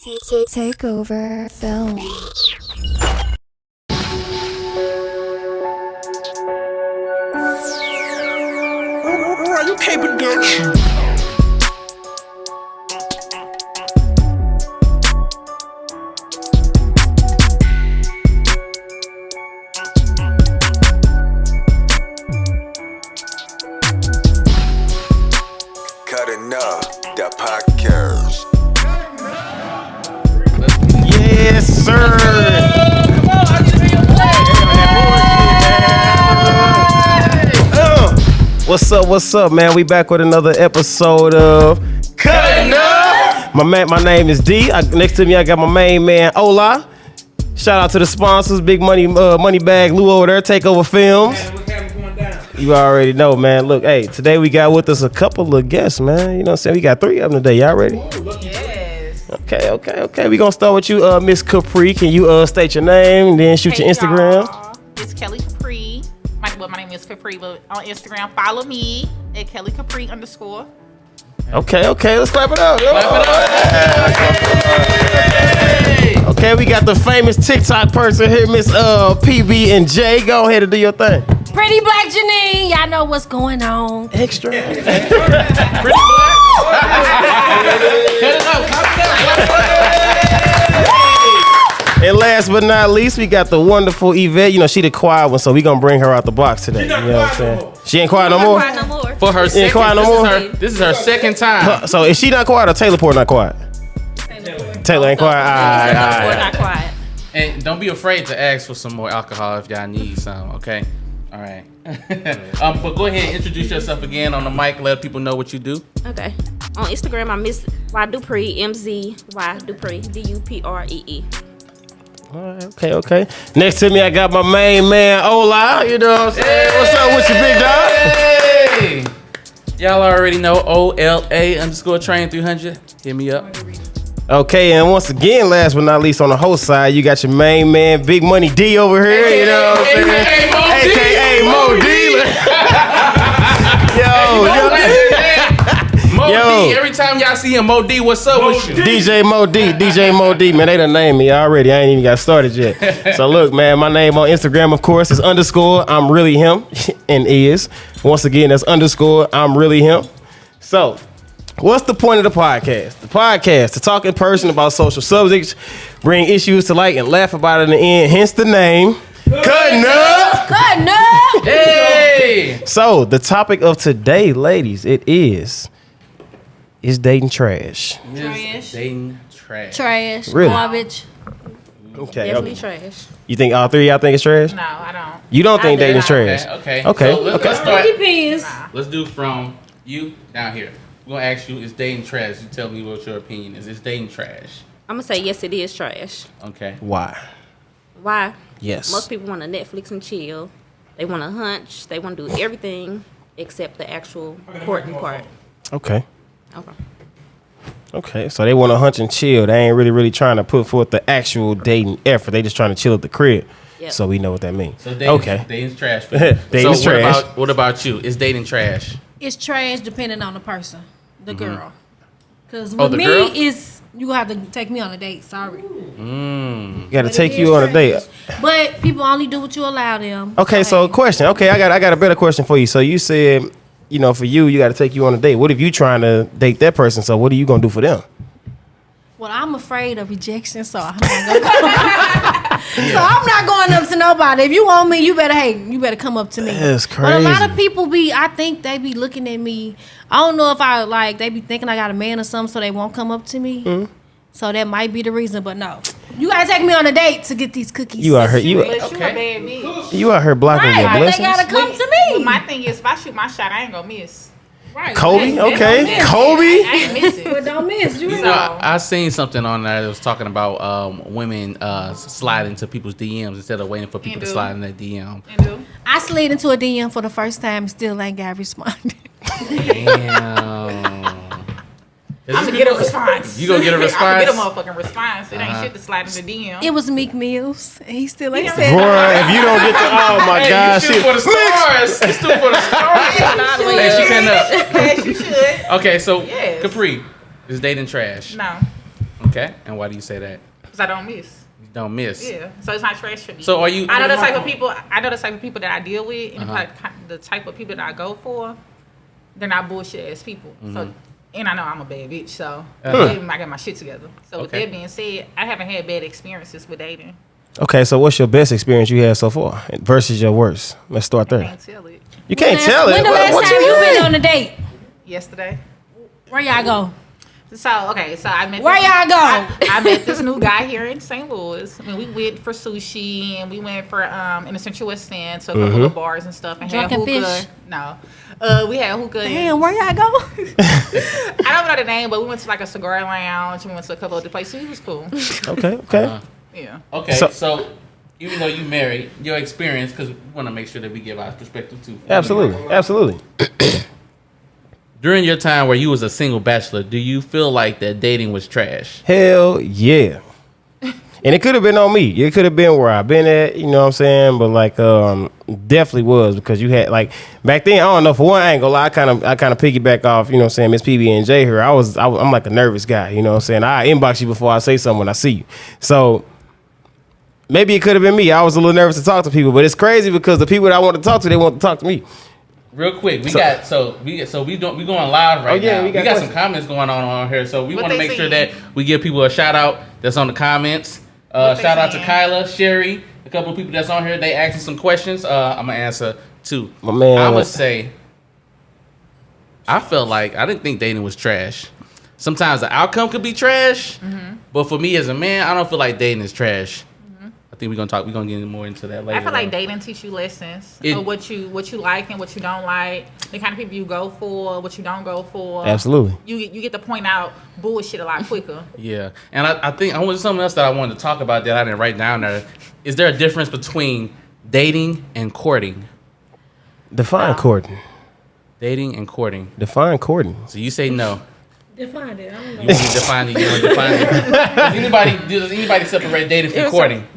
Takeover film. You can't production. Cuttin up the podcast. Yes, sir. Come on, I need to hear What's up, man? We back with another episode of Cuttin Up. My name is D. Next to me, I got my main man, Ola. Shout out to the sponsors, Big Money, Money Bag, Lou over there, Takeover Films. You already know, man. Look, hey, today we got with us a couple of guests, man. You know what I'm saying? We got 3 of them today. Y'all ready? Yes. Okay. We gonna start with you, Miss Capri. Can you state your name and then shoot your Instagram? Y'all. It's Kelly Capri. My name is Capri, but on Instagram, follow me at Kelly Capri _. Okay. Let's clap it up. Okay, we got the famous TikTok person here, Miss PB and J. Go ahead and do your thing. Pretty Black Janine, y'all know what's going on. Extra. Pretty black. Cut it up. And last but not least, we got the wonderful Yvette. You know, she the quiet one, so we gonna bring her out the box today. You know what I'm saying? She ain't quiet no more? Cry no more. For her She ain't quiet no more? This is her second time. So is she not quiet or Taylor Port not quiet? Taylor ain't quiet? All We're right. not quiet. And don't be afraid to ask for some more alcohol if y'all need some, okay? All right. But go ahead and introduce yourself again on the mic. Let people know what you do. Okay. On Instagram, I'm Miss Y Dupree, MZY Dupree, DUPREE. Okay. Next to me, I got my main man, Ola. You know what I'm saying? What's up with you, big dog? Hey! Y'all already know OLA_train300. Hit me up. Okay, and once again, last but not least, on the host side, you got your main man, Big Money D over here. You know what I'm saying? AKA Mo D. Mo D. Every time y'all see him, Mo D, what's up with you? DJ Mo D, man, they done named me already. I ain't even got started yet. So look, man, my name on Instagram, of course, is _ I'm really him, and is. Once again, that's _ I'm really him. So, what's the point of the podcast? The podcast, to talk in person about social subjects, bring issues to light, and laugh about it in the end, hence the name, Cuttin Up. Cuttin Up! Hey! So, the topic of today, ladies, it is dating trash? Trash. Dating trash. Trash. Really? Garbage. Okay. Definitely trash. You think all 3 of y'all think it's trash? No, I don't. You don't think I do. dating is trash? Okay. Okay. So let's It start. depends. Let's do from you down here. We're gonna ask you, is dating trash? You tell me what your opinion is. Is dating trash? I'm going to say yes, it is trash. Okay. Why? Why? Yes. Most people want to Netflix and chill. They want to hunch. They want to do everything except the actual courting part. Okay. Okay. So they want to hunch and chill. They ain't really trying to put forth the actual dating effort. They just trying to chill at the crib. Yep. So we know what that means. So dating, dating's trash. For you. Dating's so trash. What about you? Is dating trash? It's trash depending on the person, the girl. Because Oh, with the me, girl? it's you have to take me on a date. Sorry, You got to But take it you is on a date. trash. But people only do what you allow them. Okay, so question. Okay, I got a better question for you. So you said, you know, for you got to take you on a date. What if you trying to date that person? So what are you gonna do for them? Well, I'm afraid of rejection, so I'm not gonna So I'm not going up to nobody. If you want me, you better come up to me. That's But a lot crazy. of people I think they be looking at me. I don't know if they be thinking I got a man or something, so they won't come up to me. Mm-hmm. So that might be the reason, but no. You gotta take me on a date to get these cookies. You out here, But you a Okay. bad bitch. you out here blocking your Right, they blessings. gotta come to But me. my thing is, if I shoot my shot, I ain't gonna miss. Right. Kobe, They don't okay, miss. Kobe. I ain't missing. But don't miss. You You know, I seen something on there that was talking about women slide into people's DMs instead of waiting for people to do. slide in their DM. And do. I slid into a DM for the first time and still ain't got responded. Damn. I'm gonna get a response. You gonna get a I'm response? gonna get a motherfucking response. It ain't shit to slide in the DM. It was Meek Mills. And he still ain't Yeah. said Boy, if you don't get the, oh my Hey, gosh, you stood for the stars. You stood for the stars. Hey, she came up. Yes, you should. Okay, so Yes. Capri is dating trash. No. Okay, and why do you say that? Because I don't miss. You don't miss. Yeah, so it's not trash for me. So are you? I know the type of people. I know the type of people that I deal with, and Uh-huh. the type of people that I go for. They're not bullshit ass people. So, and I know I'm a bad bitch, so I got my shit together. So with Okay. that being said, I haven't had bad experiences with dating. Okay, so what's your best experience you had so far versus your worst? Let's start I there. can't tell it. You can't tell it. When the last What time you been on a date? Yesterday. Where y'all go? So I met. Where y'all go? I met this new guy here in St. Louis. I mean, we went for sushi and we went for in the Central West End, so a couple of bars and stuff. And Drunken had hookah. fish? No, we had hookah. Damn, where y'all go? I don't know the name, but we went to like a cigar lounge. We went to a couple other places. It was cool. Okay. Yeah. Okay, so even though you married, your experience, because we want to make sure that we give our perspective too. Absolutely. During your time where you was a single bachelor, do you feel like that dating was trash? Hell yeah. And it could have been on me. It could have been where I've been at, you know what I'm saying? But like definitely was, because you had like back then, I don't know, for one angle, I kind of piggyback off, you know what I'm saying, Miss PB and J here. I'm like a nervous guy, you know what I'm saying? I inbox you before I say something when I see you. So maybe it could have been me. I was a little nervous to talk to people, but it's crazy because the people that I want to talk to, they want to talk to me. Real quick, we going live right now. We got some comments going on here, so we What want to they make sure saying? that we give people a shout out that's on the comments. What they Shout out to saying? Kyla, Sherry, a couple of people that's on here. They asking some questions. I'm gonna answer too. My man, I would say I felt like I didn't think dating was trash. Sometimes the outcome could be trash, but for me as a man, I don't feel like dating is trash. I think we're gonna get more into that later. I feel like dating teach you lessons of what you like and what you don't like, the kind of people you go for, what you don't go for. Absolutely. You get to point out bullshit a lot quicker. Yeah, and I think I want something else that I wanted to talk about that I didn't write down there. Is there a difference between dating and courting? Define courting. Dating and courting. Define courting. So you say no. Define it. I don't know. You want me to define it? You want to define it? Does anybody separate dating from courting?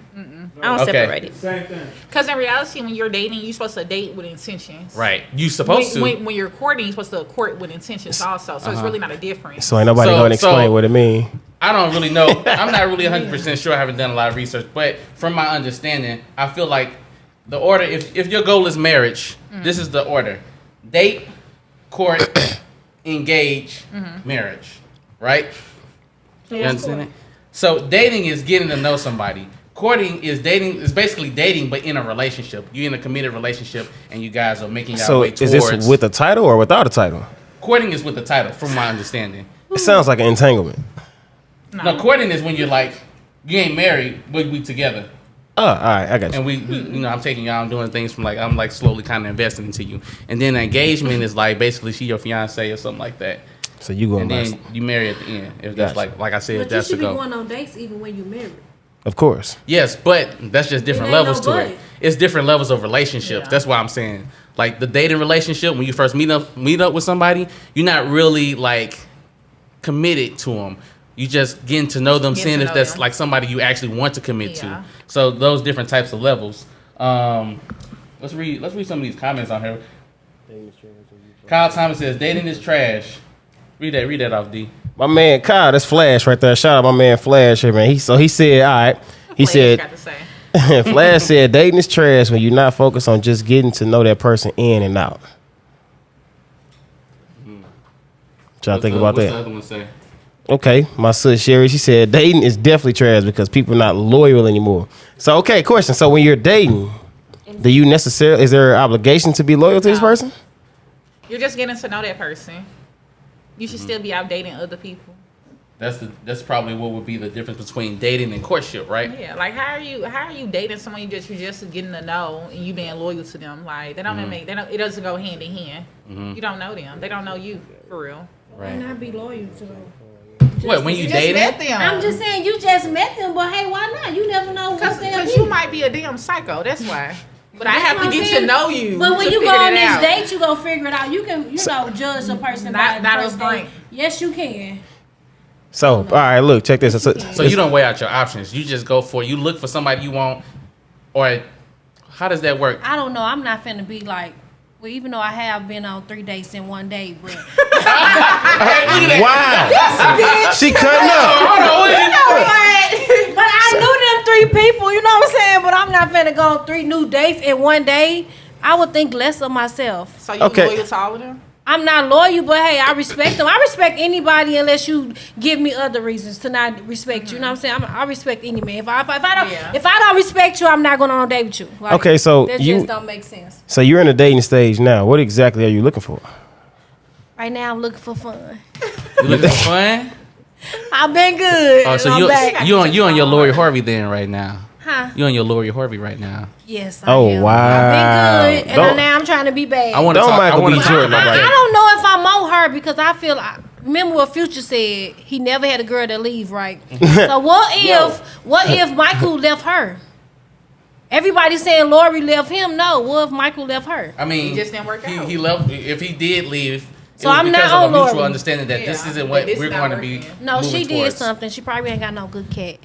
I don't Okay. separate it. Same thing. Because in reality, when you're dating, you're supposed to date with intentions. Right. You supposed to. When you're courting, you're supposed to court with intentions also. So it's really not a difference. So ain't nobody So- going to explain what it mean. I don't really know. I'm not really 100% sure. I haven't done a lot of research, but from my understanding, I feel like the order. If your goal is marriage, this is the order: date, court, engage, marriage. Right? You understand it? So dating is getting to know somebody. Courting is dating. Is basically dating, but in a relationship. You're in a committed relationship, and you guys are making your So way is towards. this with a title or without a title? Courting is with the title, from my understanding. It sounds like an entanglement. No, courting is when you're like, you ain't married, but we together. Oh, all right, I got you. And we you know, I'm taking y'all, I'm doing things from like, I'm like slowly kind of investing into you. And then engagement is like, basically she your fiance or something like that. So you going And by, then you marry at the end. If that's Gotcha. like I said, if But you that's the should be goal. going on dates even when you married. of course. Yes, but that's just different It ain't levels no to but. it. It's different levels of relationships. Yeah. That's why I'm saying. Like the dating relationship, when you first meet up with somebody, you're not really like committed to them. You just getting to know them, Getting seeing to if know that's them. like somebody you actually want to commit Yeah. to. So those different types of levels. Let's read some of these comments on here. Kyle Thomas says dating is trash. Read that off, D. My man Kyle, that's Flash right there. Shout out my man Flash here, man. He said, all right. He Flash said, got to say. Flash said, dating is trash when you're not focused on just getting to know that person in and out. What y'all think about What's the that? other one say? Okay, my sis Sherry, she said dating is definitely trash because people are not loyal anymore. So, okay, question. So when you're dating, do you necessarily, is there an obligation to be loyal to this No. person? You're just getting to know that person. You should still be out dating other people. That's probably what would be the difference between dating and courtship, right? Yeah, like how are you dating someone you're just getting to know and you being loyal to them? Like they don't it doesn't go hand in hand. You don't know them. They don't know you for real. Why not be loyal to them? What, when you just dating? met them. I'm just saying you just met them, but hey, why not? You never know what's there. Because you might be a damn psycho. That's why. But I have what to I'm get saying. to know you. But when to you go figure on that this out. date, you go figure it out. You can, judge a person by Not the a first frank. date. Yes, you can. So, all right, look, check this. So you don't weigh out your options. You just go for, you look for somebody you want, or how does that work? I don't know. I'm not finna be like, Well, even though I have been on 3 dates in one day, but Wow. She cutting up. but I knew them 3 people. You know what I'm saying? But I'm not finna go on 3 new dates in one day. I would think less of myself. So you Okay. loyal to all of them? I'm not loyal, but hey, I respect them. I respect anybody unless you give me other reasons to not respect you. You know what I'm saying? I respect any man. If I don't respect you, I'm not going on a date with you. Like, Okay, so that you- just don't make sense. So you're in the dating stage now. What exactly are you looking for? Right now, I'm looking for fun. You looking for fun? I've been good. Oh, so and I'm back. you on your Lori Harvey then right now? Huh? You on your Lori Harvey right now? Yes. Oh, I am. wow. I've been good, and Don't- now I'm trying to be bad. I want to Don't talk. I Michael want B. to Jordan talk about like I that. don't know if I'm on her because I feel. Remember what Future said? He never had a girl to leave, right? So what if Michael left her? Everybody's saying Lori left him. No, what if Michael left her? I mean, It just didn't work out. He left. If he did leave, So it was I'm because not of a on mutual Lori. understanding that this Yeah, isn't but what this we're not going to be. working. No, moving she did towards. something. She probably ain't got no good cat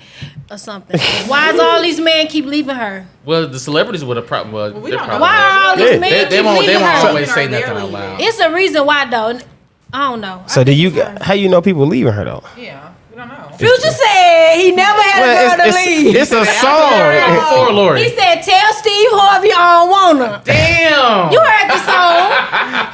or something. Why is all these men keep leaving her? Well, the celebrities would have probably. Well, we they're don't know. probably. Why are all these Yeah. men They keep won't. They leaving won't her? always say They're nothing out leaving. loud. It's a reason why though. I don't know. So do you? How you know people leaving her though? Yeah, we don't know. Future said he never had a girl to leave. It's a song. For Lori. He said, "Tell Steve Harvey I don't want her." Damn. You heard the song.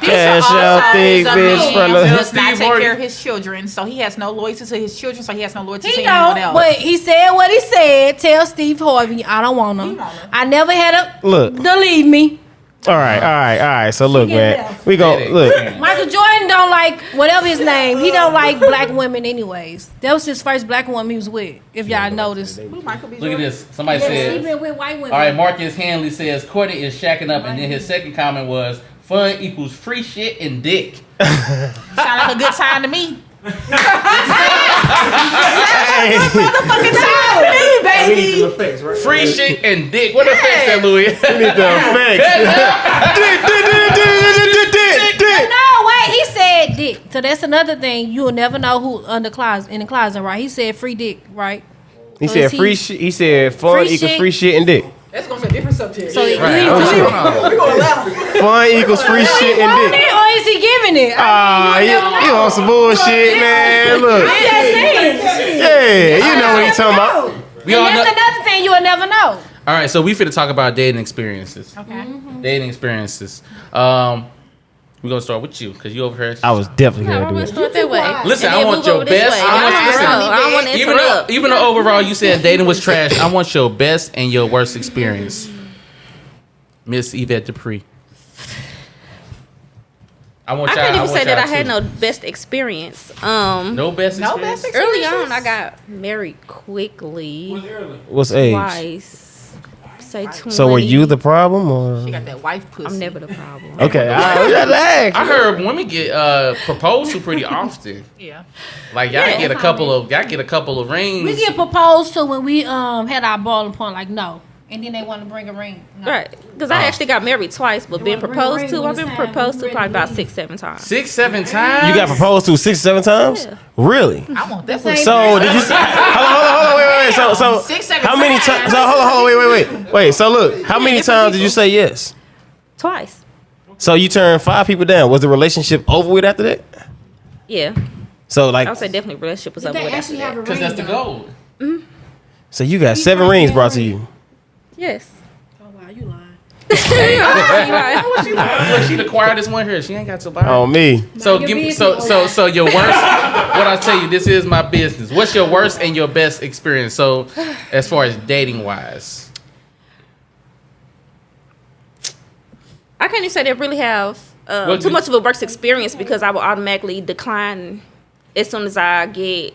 Cash out, thick bitch from the. does not Steve take Harvey. care of his children, so he has no loyalty to his children, so he has no loyalty to He anyone don't, else. but he said what he said. Tell Steve Harvey I don't want He him. want her. I never had a Look. to leave me. All right. So look, Get man. left. We go look. Michael Jordan don't like whatever his name. He don't like black women anyways. That was his first black woman he was with. If y'all noticed. Who Michael B. Look at Jordan? this. Somebody Yes, he said. been with white women. All right, Marcus Hanley says Courtney is shacking up, and then his second comment was fun equals free shit and dick. Sound like a good time to me. Free shit and dick. What the fuck said Louis? No, wait, he said dick. So that's another thing. You'll never know who in the closet, right? He said free dick, right? He So said is he- free shit. He said fun Free equals shit? free shit and dick. That's going to be a different subject. So do Right. he I was want going on. Fun equals free shit and dick. it or is he giving it? Ah, you on some bullshit, man. Look, I'm just saying. yeah, you know what he talking about. We all And know. that's another thing you'll never know. All right, so we finna talk about dating experiences. Okay. Dating experiences. We're gonna start with you because you over here. I was definitely I gonna do always it. start that way. Listen, And I then want move your over this best. way. I want you to I don't want to interrupt. even though overall you said dating was trash, I want your best and your worst experience. Miss Yvette Dupree. I couldn't even say that I had no best experience. No best No experience. best Early experiences? on, I got married quickly. What's age? Twice. Say 20. So were you the problem or? She got that wife pussy. I'm never the problem. Okay, I gotta ask. I heard women get proposed to pretty often. Yeah. Like y'all get a couple of rings. We get proposed to when we had our boiling point, like no. And then they want to bring a ring. No. Right. Because I actually got married twice, but being wanna bring a proposed ring to, when I've it's been time. proposed to You probably ready to about 6-7 times. 6-7 times. You got proposed to 6-7 times? Yeah. Really? I want that Same pussy. So did you? Hold on, wait. So 6-7 how many times. times? So hold on, wait. So look, how many times did you say yes? Twice. So you turned 5 people down. Was the relationship over with after that? Yeah. So I like, would say definitely relationship was Did over they with after actually have that. a ring? Because that's the though? goal. so you got 7 rings brought to you. Yes. Oh wow, you lying. Look, she the quietest one here. She ain't got to lie. On me. So Mind give your me so your worst. What I tell you, this is my business. What's your worst and your best experience? So as far as dating wise, I can't even say they really have Well, too you- much of a work experience because I will automatically decline as soon as I get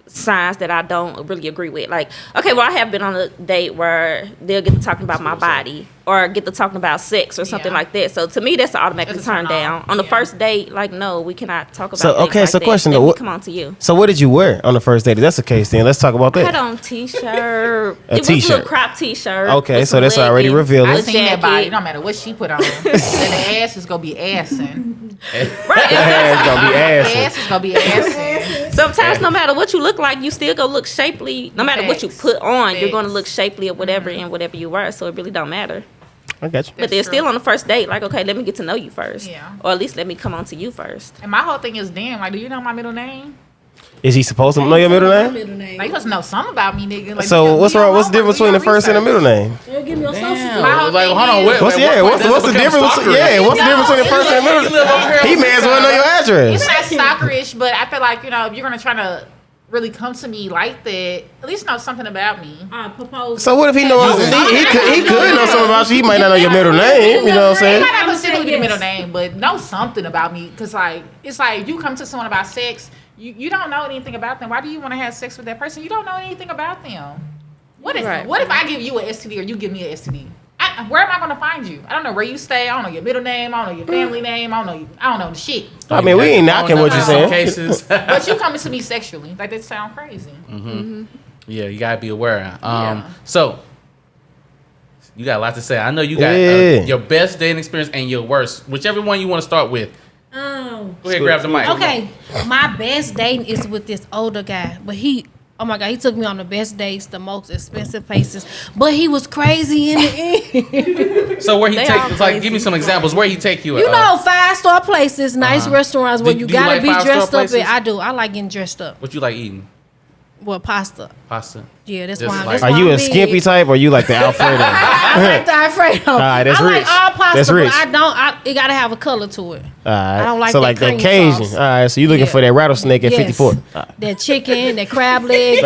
signs that I don't really agree with. Like, okay, well, I have been on a date where they'll get to talking about my body or get to talking about sex or something Yeah. like that. So to me, that's an automatic That's a turn turn down. off. On the Yeah. first date, like, no, we cannot talk about So, things okay, like so that. question Let though, me what- come on to you. So what did you wear on the first date? If that's the case, then let's talk about I had that. on t-shirt. A It was a t-shirt. little crop t-shirt. Okay, with so some that's already leggings, revealing. I a seen that body. jacket. No matter what she put on. And the ass is going to be assing. Right. It's gonna be The ass. ass is going to be assing. Sometimes, no matter what you look like, you still go look shapely. No matter what you Facts. put on, you're going to Facts. look shapely or whatever in whatever you wear. So it really don't matter. I got you. But they're That's still true. on the first date. Like, okay, let me get to know you first. Yeah. Or at least let me come on to you first. And my whole thing is, damn, like, do you know my middle name? Is he supposed to know your middle name? Like, you must know something about me, nigga. Like, So do what's your wrong? What's the homework, difference do between the your first and the research. middle name? They'll give me a social My security. whole Like, thing hold on. is- What's What's the difference? Yeah, what's the difference between the first and the middle? He may as well know your address. It's not stalkerish, but I feel like, you know, if you're gonna try to really come to me like that, at least know something about me. Propose. So what if he knows? He could know something about you. He might not know your middle name. You know what I'm It saying? might not I'ma specifically be say the middle yes. name, but know something about me. Cause like it's like if you come to someone about sex, you don't know anything about them. Why do you want to have sex with that person? You don't know anything about them. What if Right. what if I give you an STD or you give me an STD? Where am I gonna find you? I don't know where you stay. I don't know your middle name. I don't know your family name. I don't know the shit. I mean, we ain't knocking what you're saying. Cases. But you coming to me sexually, like that sound crazy. Yeah, you gotta be aware. Yeah. So you got a lot to say. I know you got Yeah. your best dating experience and your worst, whichever one you want to start with. Go ahead, grab the mic. Okay, my best dating is with this older guy, but oh my God, he took me on the best dates, the most expensive places, but he was crazy in the end. So where he They take? all It's like, crazy. give me some examples. Where he take you? You know, 5-star places, nice restaurants where Do- you do you gotta like be 5-star dressed up. places? I do. I like getting dressed up. what you like eating? Well, pasta. Pasta. Yeah, that's Just why. like- That's Are why you I'm a big. skimpy type or you like the Alfredo? I like the Alfredo. right, that's I rich. like all pasta, That's rich. but it gotta have a color to it. All right. I don't like so that like that cream Cajun. sauce. All right. So you looking Yeah. for that rattlesnake at Yes. 54? That chicken, that crab leg,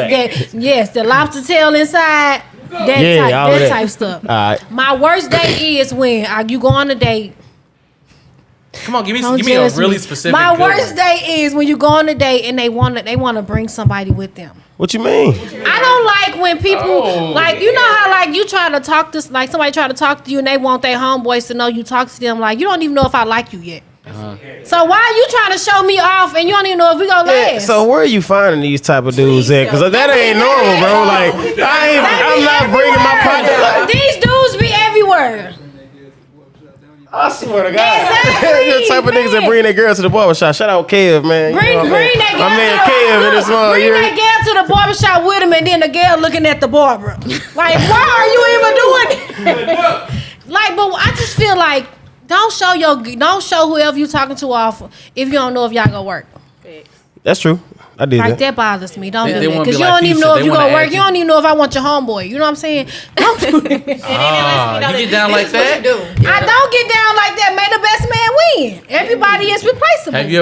the lobster tail inside. That Yeah, type, all of that that. type stuff. All right. My worst date is when you go on a date. Come on, give me Don't a judge really me. specific. My good worst one. date is when you go on a date and they wanna bring somebody with them. What you mean? I don't like when people you know how like you try to talk to like somebody try to talk to you and they want their homeboys to know you talk to them like you don't even know if I like you yet. So why are you trying to show me off and you don't even know if we gonna last? So where are you finding these type of dudes at? Because that ain't normal, bro. Like I'm not bringing my pocket. Like, These dudes be everywhere. I swear to God. Exactly, the type of niggas that man. bring their girl to the barbershop. Shout out Kev, man. You know what I mean? Bring that girl My man to the, Kev in this one. bring that girl to the barbershop with him and then the girl looking at the barber. Like, why are you even doing it? Like, but I just feel like don't show whoever you talking to off if you don't know if y'all gonna work. That's true. I did Like that. that bothers me. Don't They do that wanna because be you like don't even Fuchsia. know They if you wanna gonna work. add You you. don't even know if I want your homeboy. You know what I'm saying? Don't do that. You get down like that? I don't get down like that. May the best man win. Everybody is replaceable. Have you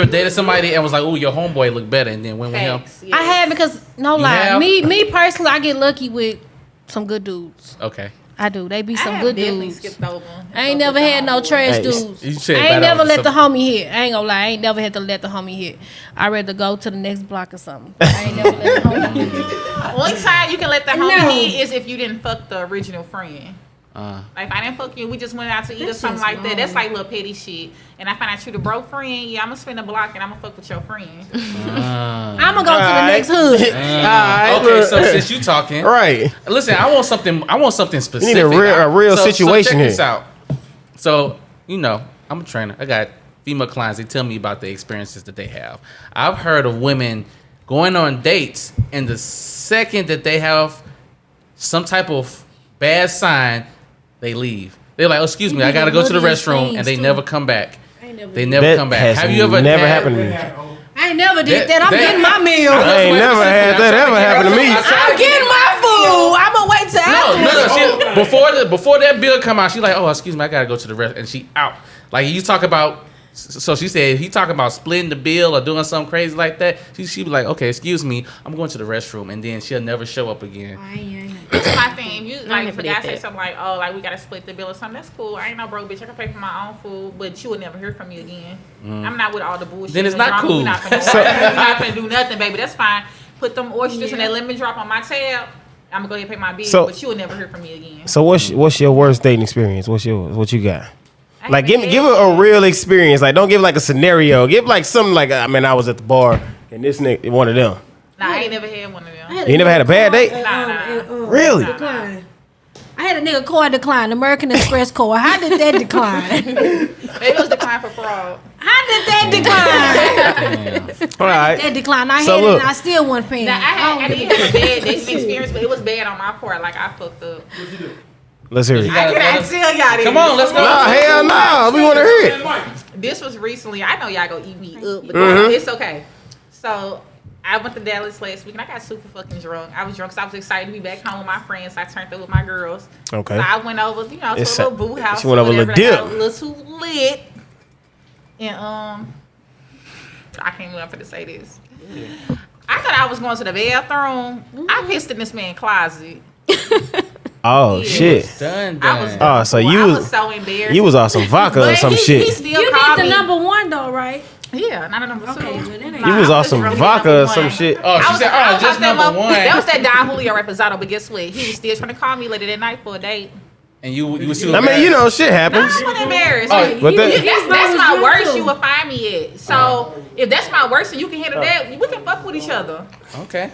ever dated somebody and was like, "Oh, your homeboy look better," and then went with him? Facts, yeah. I have because no You lie. have? Me personally, I get lucky with some good dudes. Okay. I do. They be I some have good definitely dudes. skipped over. I ain't never had no trash Hey, dudes. you said I bad ain't never over let the some- homie hit. I ain't gonna lie. I ain't never had to let the homie hit. I'd rather go to the next block or something. I ain't never let the homie hit. One time you can let the homie No. hit is if you didn't fuck the original friend. Like if I didn't fuck you, we just went out to eat or That's something just like that. wrong. That's like little petty shit. And I find out you the broke friend, yeah, I'ma spend a block and I'ma fuck with your friend. I'm gonna go to the Alright. next hood. Okay, so since you talking, Right. listen, I want something specific. You need a real situation check here. this out. So, I'm a trainer. I got female clients. They tell me about the experiences that they have. I've heard of women going on dates, and the second that they have some type of bad sign, they leave. They're like, "Oh, excuse me, I gotta go to the Bloodiest restroom," and things, they too. never come back. never They never That come back. has Have you ever never had- happened to me. I ain't never did That- that. I'm that- getting my meal. I ain't never had that ever happen to me. I'm getting my food. I'm gonna wait till after. No. Before that bill come out, she like, "Oh, excuse me, I gotta go to the rest," and she out. Like you talk about. So she said, he talking about splitting the bill or doing something crazy like that. She be like, "Okay, excuse me, I'm going to the restroom," and then she'll never show up again. That's my thing. You like never if a did guy say that. something like, "Oh, like we gotta split the bill or something," that's cool. I ain't no broke bitch. I can pay for my own food, but you would never hear from me again. I'm not with all the bullshit. Then it's and not drama. cool. We're not finna do nothing, baby. That's fine. Put them oysters and that lemon drop on my tab. I'm gonna go ahead and pay my bill, So- but you will never hear from me again. So what's your worst dating experience? What's yours? What you got? I Like haven't give had- a real experience. Like don't give like a scenario. Give like something like I was at the bar and this nigga one of them. Nah, I ain't never had one of them. You never had a bad date? Nah. Really? Decline. I had a nigga card decline, American Express card. How did that decline? Maybe it was declined for fraud. How did that decline? All right. That decline. I So had it look. and I still wasn't paying. Now, I didn't have a bad dating experience, but it was bad on my part. Like I fucked up. Let's hear it. I cannot tell y'all this. Come on, let's go. Nah, hell no. We want to hear it. This was recently. I know y'all gonna eat me up, but it's okay. So I went to Dallas last week and I got super fucking drunk. I was drunk because I was excited to be back home with my friends. I turned up with my girls. Okay. So I went over, to a little boo house. She went over a little dip. A little too lit. And I can't remember to say this. I thought I was going to the bathroom. I pissed in this man's closet. Oh shit. Done. I So was was so embarrassed. you was on some vodka or But some he shit. still You called did the me. number one though, right? Yeah, not a number two. Okay, well, that ain't- You was on some really vodka number or some one. shit. Oh, she said, I was just that number one. That was that Don Julio Reposado, but guess what? He was still trying to call me later that night for a date. And you was too I mean, you know, shit happens. I wasn't embarrassed. Oh, but that- That's my was worst you you would find me at. So if that's my worst and you can handle that, we can fuck with each other. Okay.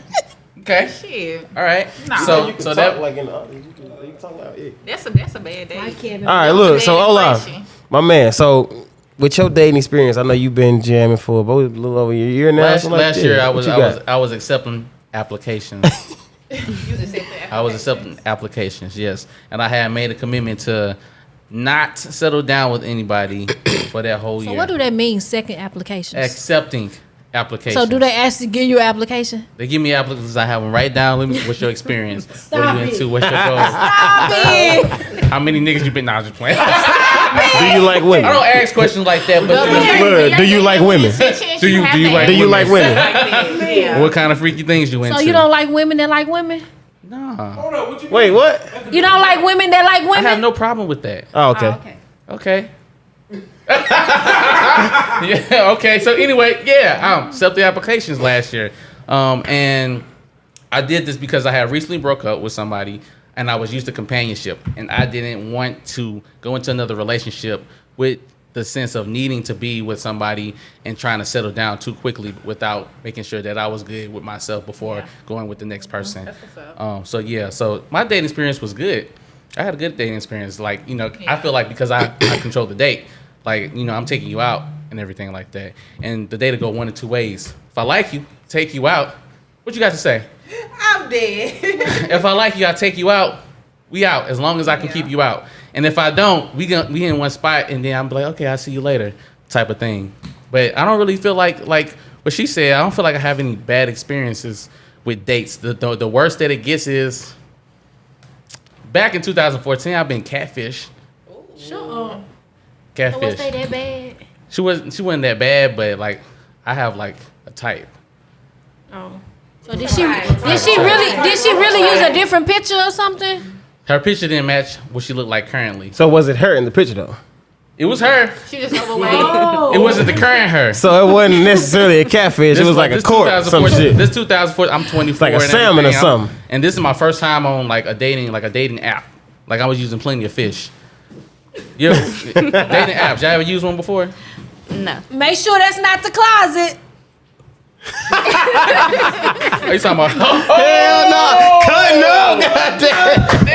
Okay. Shit. All right. Nah. So that. like in you can talk about it. That's a bad day. I can't. All right, look. So Bad hold on, impression. my man. So with your dating experience, I know you've been jamming for about a little over a year now. Last something like that. year I What was you I was got? I was accepting applications. You just said that. I was accepting applications, yes, and I had made a commitment to not settle down with anybody for that whole So year. what do that mean? Second applications. Accepting applications. So do they actually give you an application? They give me applications. I have them right down. Let me. What's your experience? What Stop are you it. into? What's your goals? Stop it. How many niggas you been? Nah, I'm just playing. Do you like women? I don't ask questions like that, but Look, do you like women? Do you like Do you like women? Yeah. what kind of freaky things you into? So you don't like women that like women? No, Wait, what? You don't like women that like I women? have no problem with that. Oh, okay. Oh, okay. Okay. Yeah. Okay. So anyway, yeah, I accepted applications last year, and I did this because I had recently broke up with somebody, and I was used to companionship, and I didn't want to go into another relationship with the sense of needing to be with somebody and trying to settle down too quickly without making sure that I was good with myself before going with the next person. That's what's up. So my dating experience was good. I had a good dating experience. Like, I feel like because I control the date, like, I'm taking you out and everything like that. And the date will go one of two ways. If I like you, take you out. What you got to say? I'm dead. If I like you, I take you out. We out as long as I can keep you out. And if I don't, we in one spot, and then I'm like, okay, I'll see you later, type of thing. But I don't really feel like what she said. I don't feel like I have any bad experiences with dates. The worst that it gets is back in 2014. I've been catfished. Shut up. Catfish. So was they that bad? She wasn't that bad, but like I have like a type. Oh. So did she really use a different picture or something? Her picture didn't match what she looked like currently. So was it her in the picture though? It was her. She just overweight. Oh. It wasn't the current her. So it wasn't necessarily a catfish. It was like a court, some 2014 shit. This 2004. I'm 24. Like a and salmon or everything. something. And this is my first time on like a dating app. Like I was using plenty of fish. Yo, dating apps. Y'all ever used one before? No. Make sure that's not the closet. Are you talking about? Hell no! Cutting up, goddamn.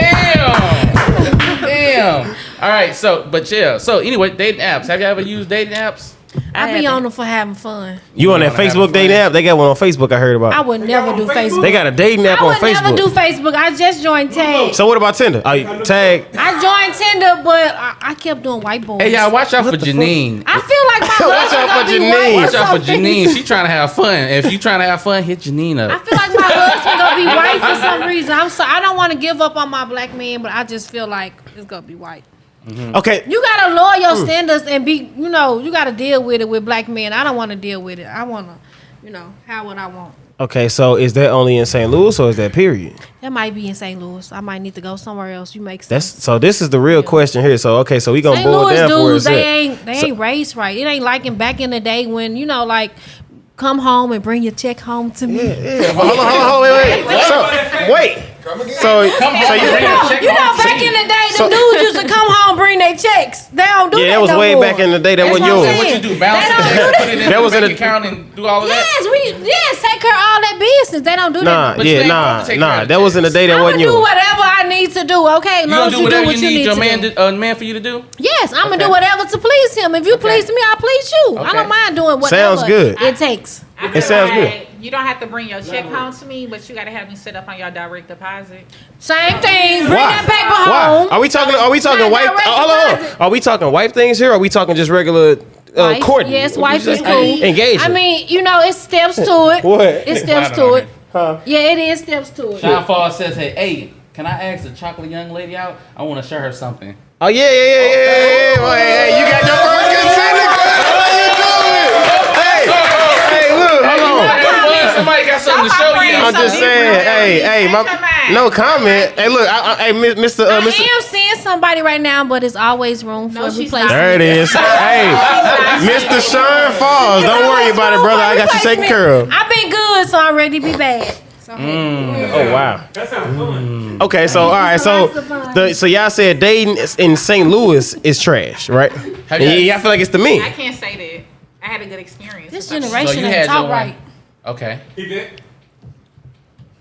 Damn. All right. So anyway, dating apps. Have you ever used dating apps? I be on them for having fun. You on that Facebook dating app? They got one on Facebook. I heard about. I would never do Facebook. They got a dating app I on would never Facebook. do Facebook. I just joined Tag. So what about Tinder? Tag. I joined Tinder, but I kept doing white boys. Hey, y'all, watch out for Janine. I feel like my Watch out husband for gonna be Janine. white Watch out for some Janine. reason. She trying to have fun. If you trying to have fun, hit Janine I up. feel like my husband gonna be white for some reason. I don't want to give up on my black man, but I just feel like it's gonna be white. Okay. You gotta lower your standards and be, you gotta deal with it with black men. I don't want to deal with it. I wanna, have what I want. Okay. So is that only in St. Louis or is that period? That might be in St. Louis. I might need to go somewhere else. You make sense. So this is the real question here. So okay. So we gonna St. boil Louis down for dudes, us. they ain't raised right. It ain't like in back in the day when like come home and bring your check home to me. Yeah. Hold on. Wait. So you. Back in the day, the dudes used to come home and bring their checks. They don't do that. Yeah, that was no way more. back in the day. That That's wasn't what I'm yours. saying. What you do? Bounce They don't it? do Put it in That the was in bank a- account and do all of that? Yes, take care of all that business. They don't do that. But you ain't supposed to take care of the That was in the day that I'm wasn't gonna do yours. whatever I need to do. Okay, You long gonna as do you do whatever what you you need need your to do. man for you to do? Yes, I'm gonna Okay. do whatever to please him. If you please me, I please you. I Okay. don't mind doing whatever Sounds good. it takes. I feel It sounds good. like You don't have to bring your check home to me, but you gotta have me set up on your direct deposit. Same thing. Bring Why? that paper Why? home. Are we talking wife? direct Hold on. deposit. Are we talking wife things here? Or are we talking just regular Wife. courting? Yes, wife is Just cool. engagement. I mean, you know, it's steps to it. What? It's steps to it. Yeah, it is steps to it. Sean Fall says, hey, can I ask the chocolate young lady out? I want to show her something. Oh yeah. Well, hey, you got your first contender. How you doing? Hey, look, hold on. Somebody got something to show you. I'm just saying, hey, no comment. Hey, look, hey, Mr. I Mr. am seeing somebody right now, but it's always room for she's replacement. There it is. Hey, Mr. Sean Falls, don't worry about it, brother. I got you taken care of. I've been good, so I'm ready to be bad. So, Oh wow. That sounds fun. Okay, so all right, so so y'all said dating in St. Louis is trash, right? Have you- Yeah, I feel like it's the I men. can't say that. I had a good experience. this So generation you ain't had talk your right. Okay. He did.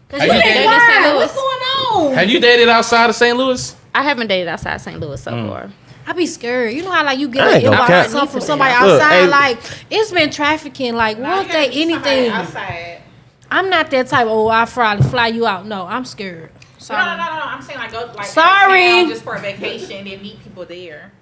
Cause Have you you ain't dated in St. learn. Louis? What's going on? Have you dated outside of St. Louis? I haven't dated outside St. Louis so far. I be scared. You know how like you I get ain't an gonna inbox cap. or something from somebody Look, outside. hey. Like it's been trafficking. Like won't they anything? outside. I'm not that type. Oh, I'll probably fly you out. No, I'm scared. No, Sorry. I'm saying like go like Sorry. out just for a vacation and meet people there.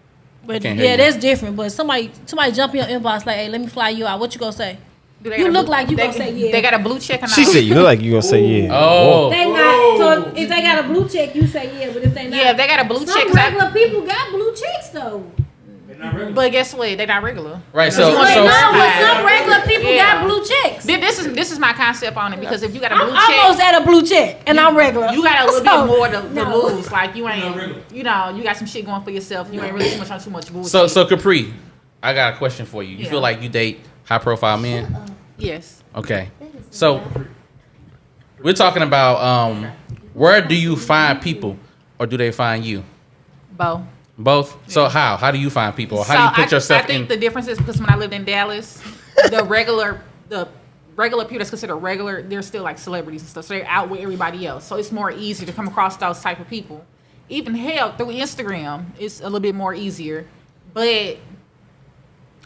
But Can't hear yeah, you. that's different. But somebody jump in your inbox like, hey, let me fly you out. What you gonna say? Do they You got a look blue- like you they- gonna say yeah. They got a blue check or not? She said you look like you gonna say yeah. Oh. They not. So if they got a blue check, you say yeah. But if they not, Yeah, they got a blue check. some 'cause I- regular people got blue checks though. They're not regular. But guess what? They're not regular. Right, so But so no, but some regular people Yeah. got blue checks. This is my concept on it because if you got a blue I'm almost check, at a blue check, and I'm regular. you got a little So, bit more to no. lose. Like you ain't, regular. you know, you got some shit going for yourself. You ain't really too much bullshit. so Capri, I got a question for you. You Yeah. feel like you date high profile men? yes, Okay. So we're talking about where do you find people or do they find you? Bo. Both. So how do you find people? How do you put yourself I think in? the difference is because when I lived in Dallas, the regular people that's considered regular, they're still like celebrities and stuff. So they're out with everybody else. So it's more easy to come across those type of people. Even hell, through Instagram, it's a little bit more easier. But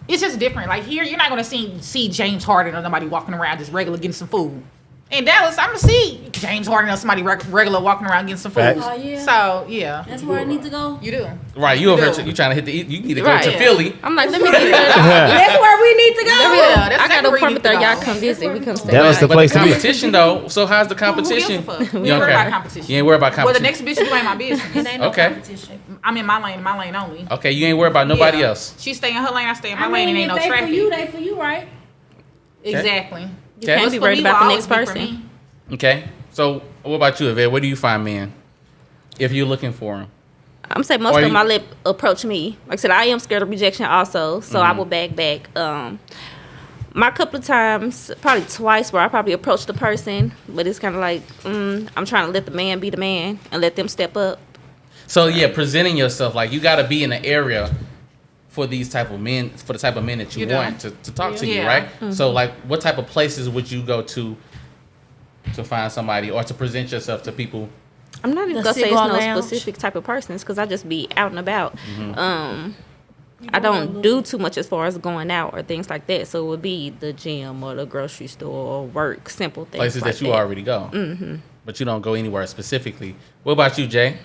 it's just different. Like here, you're not gonna see James Harden or somebody walking around just regular getting some food. In Dallas, I'm gonna see James Harden or somebody regular walking around getting some food. Facts. Oh, yeah. So yeah, That's where I need to go. you do. Right, you over No. here, you trying to hit the you need to go Right, to yeah. Philly. I'm like, let me get That's where we need to go. Yeah, that's I got exactly an where you appointment need there. to Y'all go. come visit. We come stay. That was the But place the to be. competition though. So how's the Who gives competition? a fuck? We You ain't don't worried care. about competition. You ain't worried about Well, the competition. next bitch you ain't my business. It ain't no Okay. competition. I'm in my lane only. Okay, you ain't worried about nobody Yeah. else. She stay in her lane, I stay in my I lane, mean, and ain't if no they traffic. for you, they for you, right? Exactly. You can't What's be for worried me about will the always next be for person. me. Okay. So what about you, Yvette? Where do you find men? If you're looking for them. I'm saying most Or of you- them I let approach me. Like I said, I am scared of rejection also, so I will back. My couple of times, probably twice, where I probably approached the person, but it's kind of like I'm trying to let the man be the man and let them step up. So yeah, presenting yourself like you got to be in the area for these type of men, for the type of men that you You do. want to talk to you, Yeah. right? So like, what type of places would you go to find somebody or to present yourself to people? I'm not even The gonna say it's cigar no lounge. specific type of persons because I just be out and about. Mm-hmm. I don't do too much as far as going out or things like that. So it would be the gym or the grocery store or work, simple things. Places like that you already go, but you don't go anywhere specifically. What about you, Jay?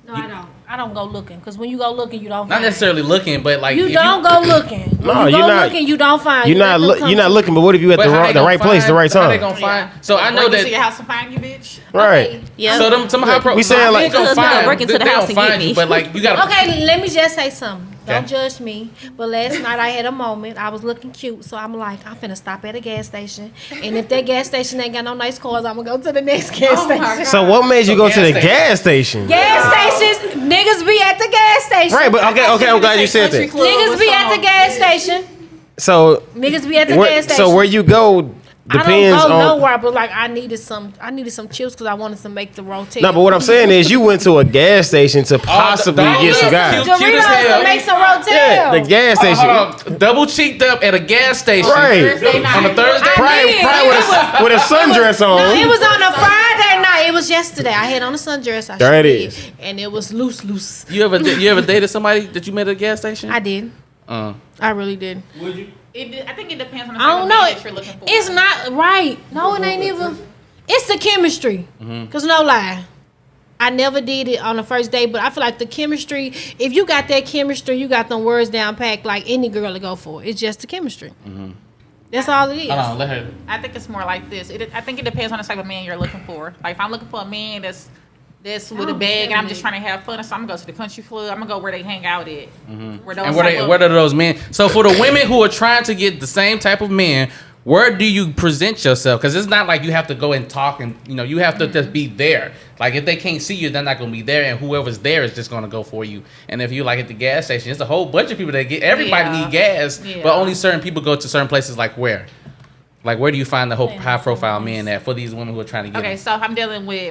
No, I don't. I don't go looking because when you go looking, you don't. Not find necessarily looking, but like You if don't go looking. When No, you you're go not- looking, you don't find. You're You let not them come you're not to you. looking, but what if you at But how they the right gonna place, the find- right How they time? gonna find? Yeah. So I know Break into your that. house and find you, bitch. Right. Yeah. So them high pro. We saying, like- they gonna Husband gonna find. break into the they house gonna and get find me. you, but like you gotta. Okay, let me just say something. Don't Okay. judge me. But last night I had a moment. I was looking cute, so I'm like, I'm finna stop at a gas station. And if that gas station ain't got no nice cars, I'm gonna go to the next gas Oh my station. God. So what made you go to the gas gas station? Gas stations, niggas be at the gas station. Right, but okay, I'm glad you said that. Niggas be at the gas station. So Niggas be at the gas station. so where you go depends I don't go on. nowhere, but like I needed some chips because I wanted to make the rotel. No, but what I'm saying is you went to a gas station to possibly the- get some the- guys. cute- cute as Doritos hell. to make some rotel. Yeah, the gas station. Hold on. Double cheeked up at a gas station. Right. Thursday night. On a Thursday. I did. Probably with a sundress No, on. it was on a Friday night. It was yesterday. I had on a sundress. I There it sure did. is. And it was loose. You ever dated somebody that you met at a gas station? I did. I really did. Would you? I think it depends on the I type don't of know. man that you're looking for. It's not right. No, it ain't even. It's the chemistry. Cause no lie, I never did it on the first date, but I feel like the chemistry. If you got that chemistry, you got them words down packed. Like any girl to go for. It's just the chemistry. That's all it is. Hold on, let her. I think it's more like this. I think it depends on the type of man you're looking for. Like if I'm looking for a man that's with a bag and I'm just trying to have fun, so I'm gonna go to the country club. I'm gonna go where they hang out at. Where those And where are those men? So for the women who are trying to get the same type of men, where do you present yourself? Because it's not like you have to go and talk and you have to just be there. Like if they can't see you, they're not gonna be there, and whoever's there is just gonna go for you. And if you like at the gas station, it's a whole bunch of people that get. Everybody need gas, but only certain people go to certain places. Like where? Like where do you find the whole high profile men at for these women who are trying to get? Okay, them? so if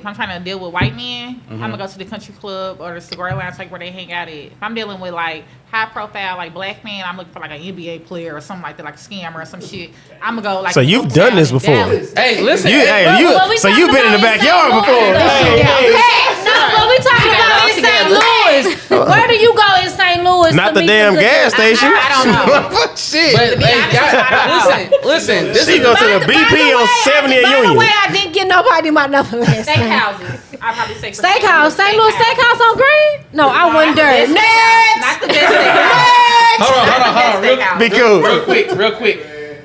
I'm trying to deal with white men, I'm gonna go to the country club or the cigar lounge, like where they hang out at. If I'm dealing with like high profile, like black men, I'm looking for like an NBA player or something like that, like a scammer or some shit. I'm gonna go like. So you've done this before. Hey, listen. So you've been in the backyard before. No, but we talking about in St. Louis. Where do you go in St. Louis? Not the damn gas station. I don't know. Shit. But hey, y'all, listen. This She is go to the BP on 70 and By the Union. way, I didn't get nobody my number last time. Steakhouses. I probably say Steakhouse, St. Louis Steakhouse on Green? No, I wouldn't dare. Next. Not the best steakhouse. Hold on. Be cool. Real quick.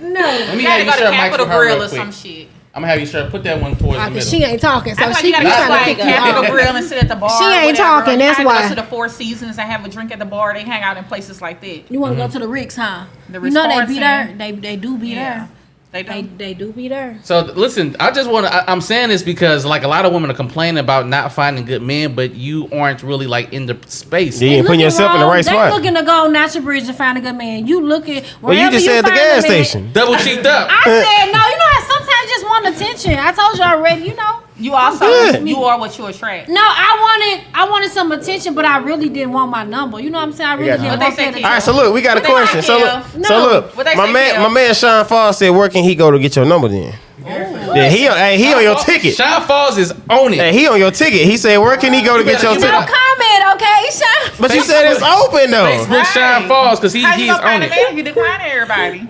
No. Let me You have gotta you go to share mic Capitol for her Grill real or quick. some shit. I'm gonna have you share. Put that one towards the Cause middle. she ain't talking, so I feel like she you gotta be go to trying to like pick her Capitol up. Grill and sit at the bar. She ain't whatever. talking, that's You gotta why. go to the Four Seasons and have a drink at the bar. They hang out in places like that. You want to go to the Ricks, huh? The You know they Ritz be Carlton. there. They do be there. They do. They do be there. So listen, I just want to. I'm saying this because like a lot of women are complaining about not finding good men, but you aren't really like in the space. You ain't putting yourself in the right They spot. looking to go on Natural Bridge to find a good man. You looking. Well, you just said the gas station. Double cheeked up. I said no. You know how sometimes just want attention. I told you already. You know. You also Good. you are what you attract. No, I wanted some attention, but I really didn't want my number. You know what I'm saying? I really Yeah. didn't What want they say, that. All right, so look, we got a What they question. So like, look, Kill? so No. look, What they my say, man, Kill? my man Sean Fall said, where can he go to get your number then? Yeah, he on your ticket. Sean Falls is on it. Hey, he on your ticket. He said, where can he go to get your You No ticket? comment, okay, Sean? But you said it's open though. Facebook Sean Falls because How you he's gonna on find a it. man? You decline everybody.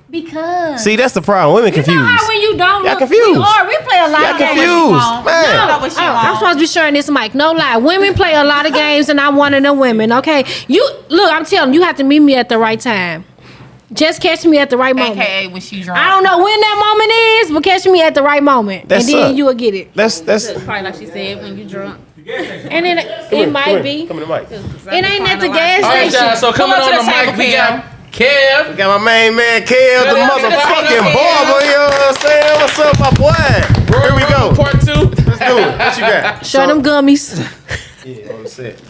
Because See, that's the problem. Women you know how confused. when you don't Y'all look, confused. we play a lot Y'all of games. confused, man. No, but she I'm won't. supposed to be sharing this mic. No lie. Women play a lot of games, and I'm one of them women. Okay, you look. I'm telling you, you have to meet me at the right time. Just catch me at the right moment. AKA when she's drunk. I don't know when that moment is, but catch me at the right moment, That's and then up. you will get it. That's Probably like she said, when you drunk. And then it might be. Come in the mic. It ain't at the gas All right, station. y'all. So coming Pull up on to the the mic, table, we Kev. got Kev. Got my main man, Kev, the Kev. motherfucking barber. You know what I'm saying? What's up, my boy? Here we go. Part 2. Let's do it. What you got? Show them gummies. Yeah, on the set.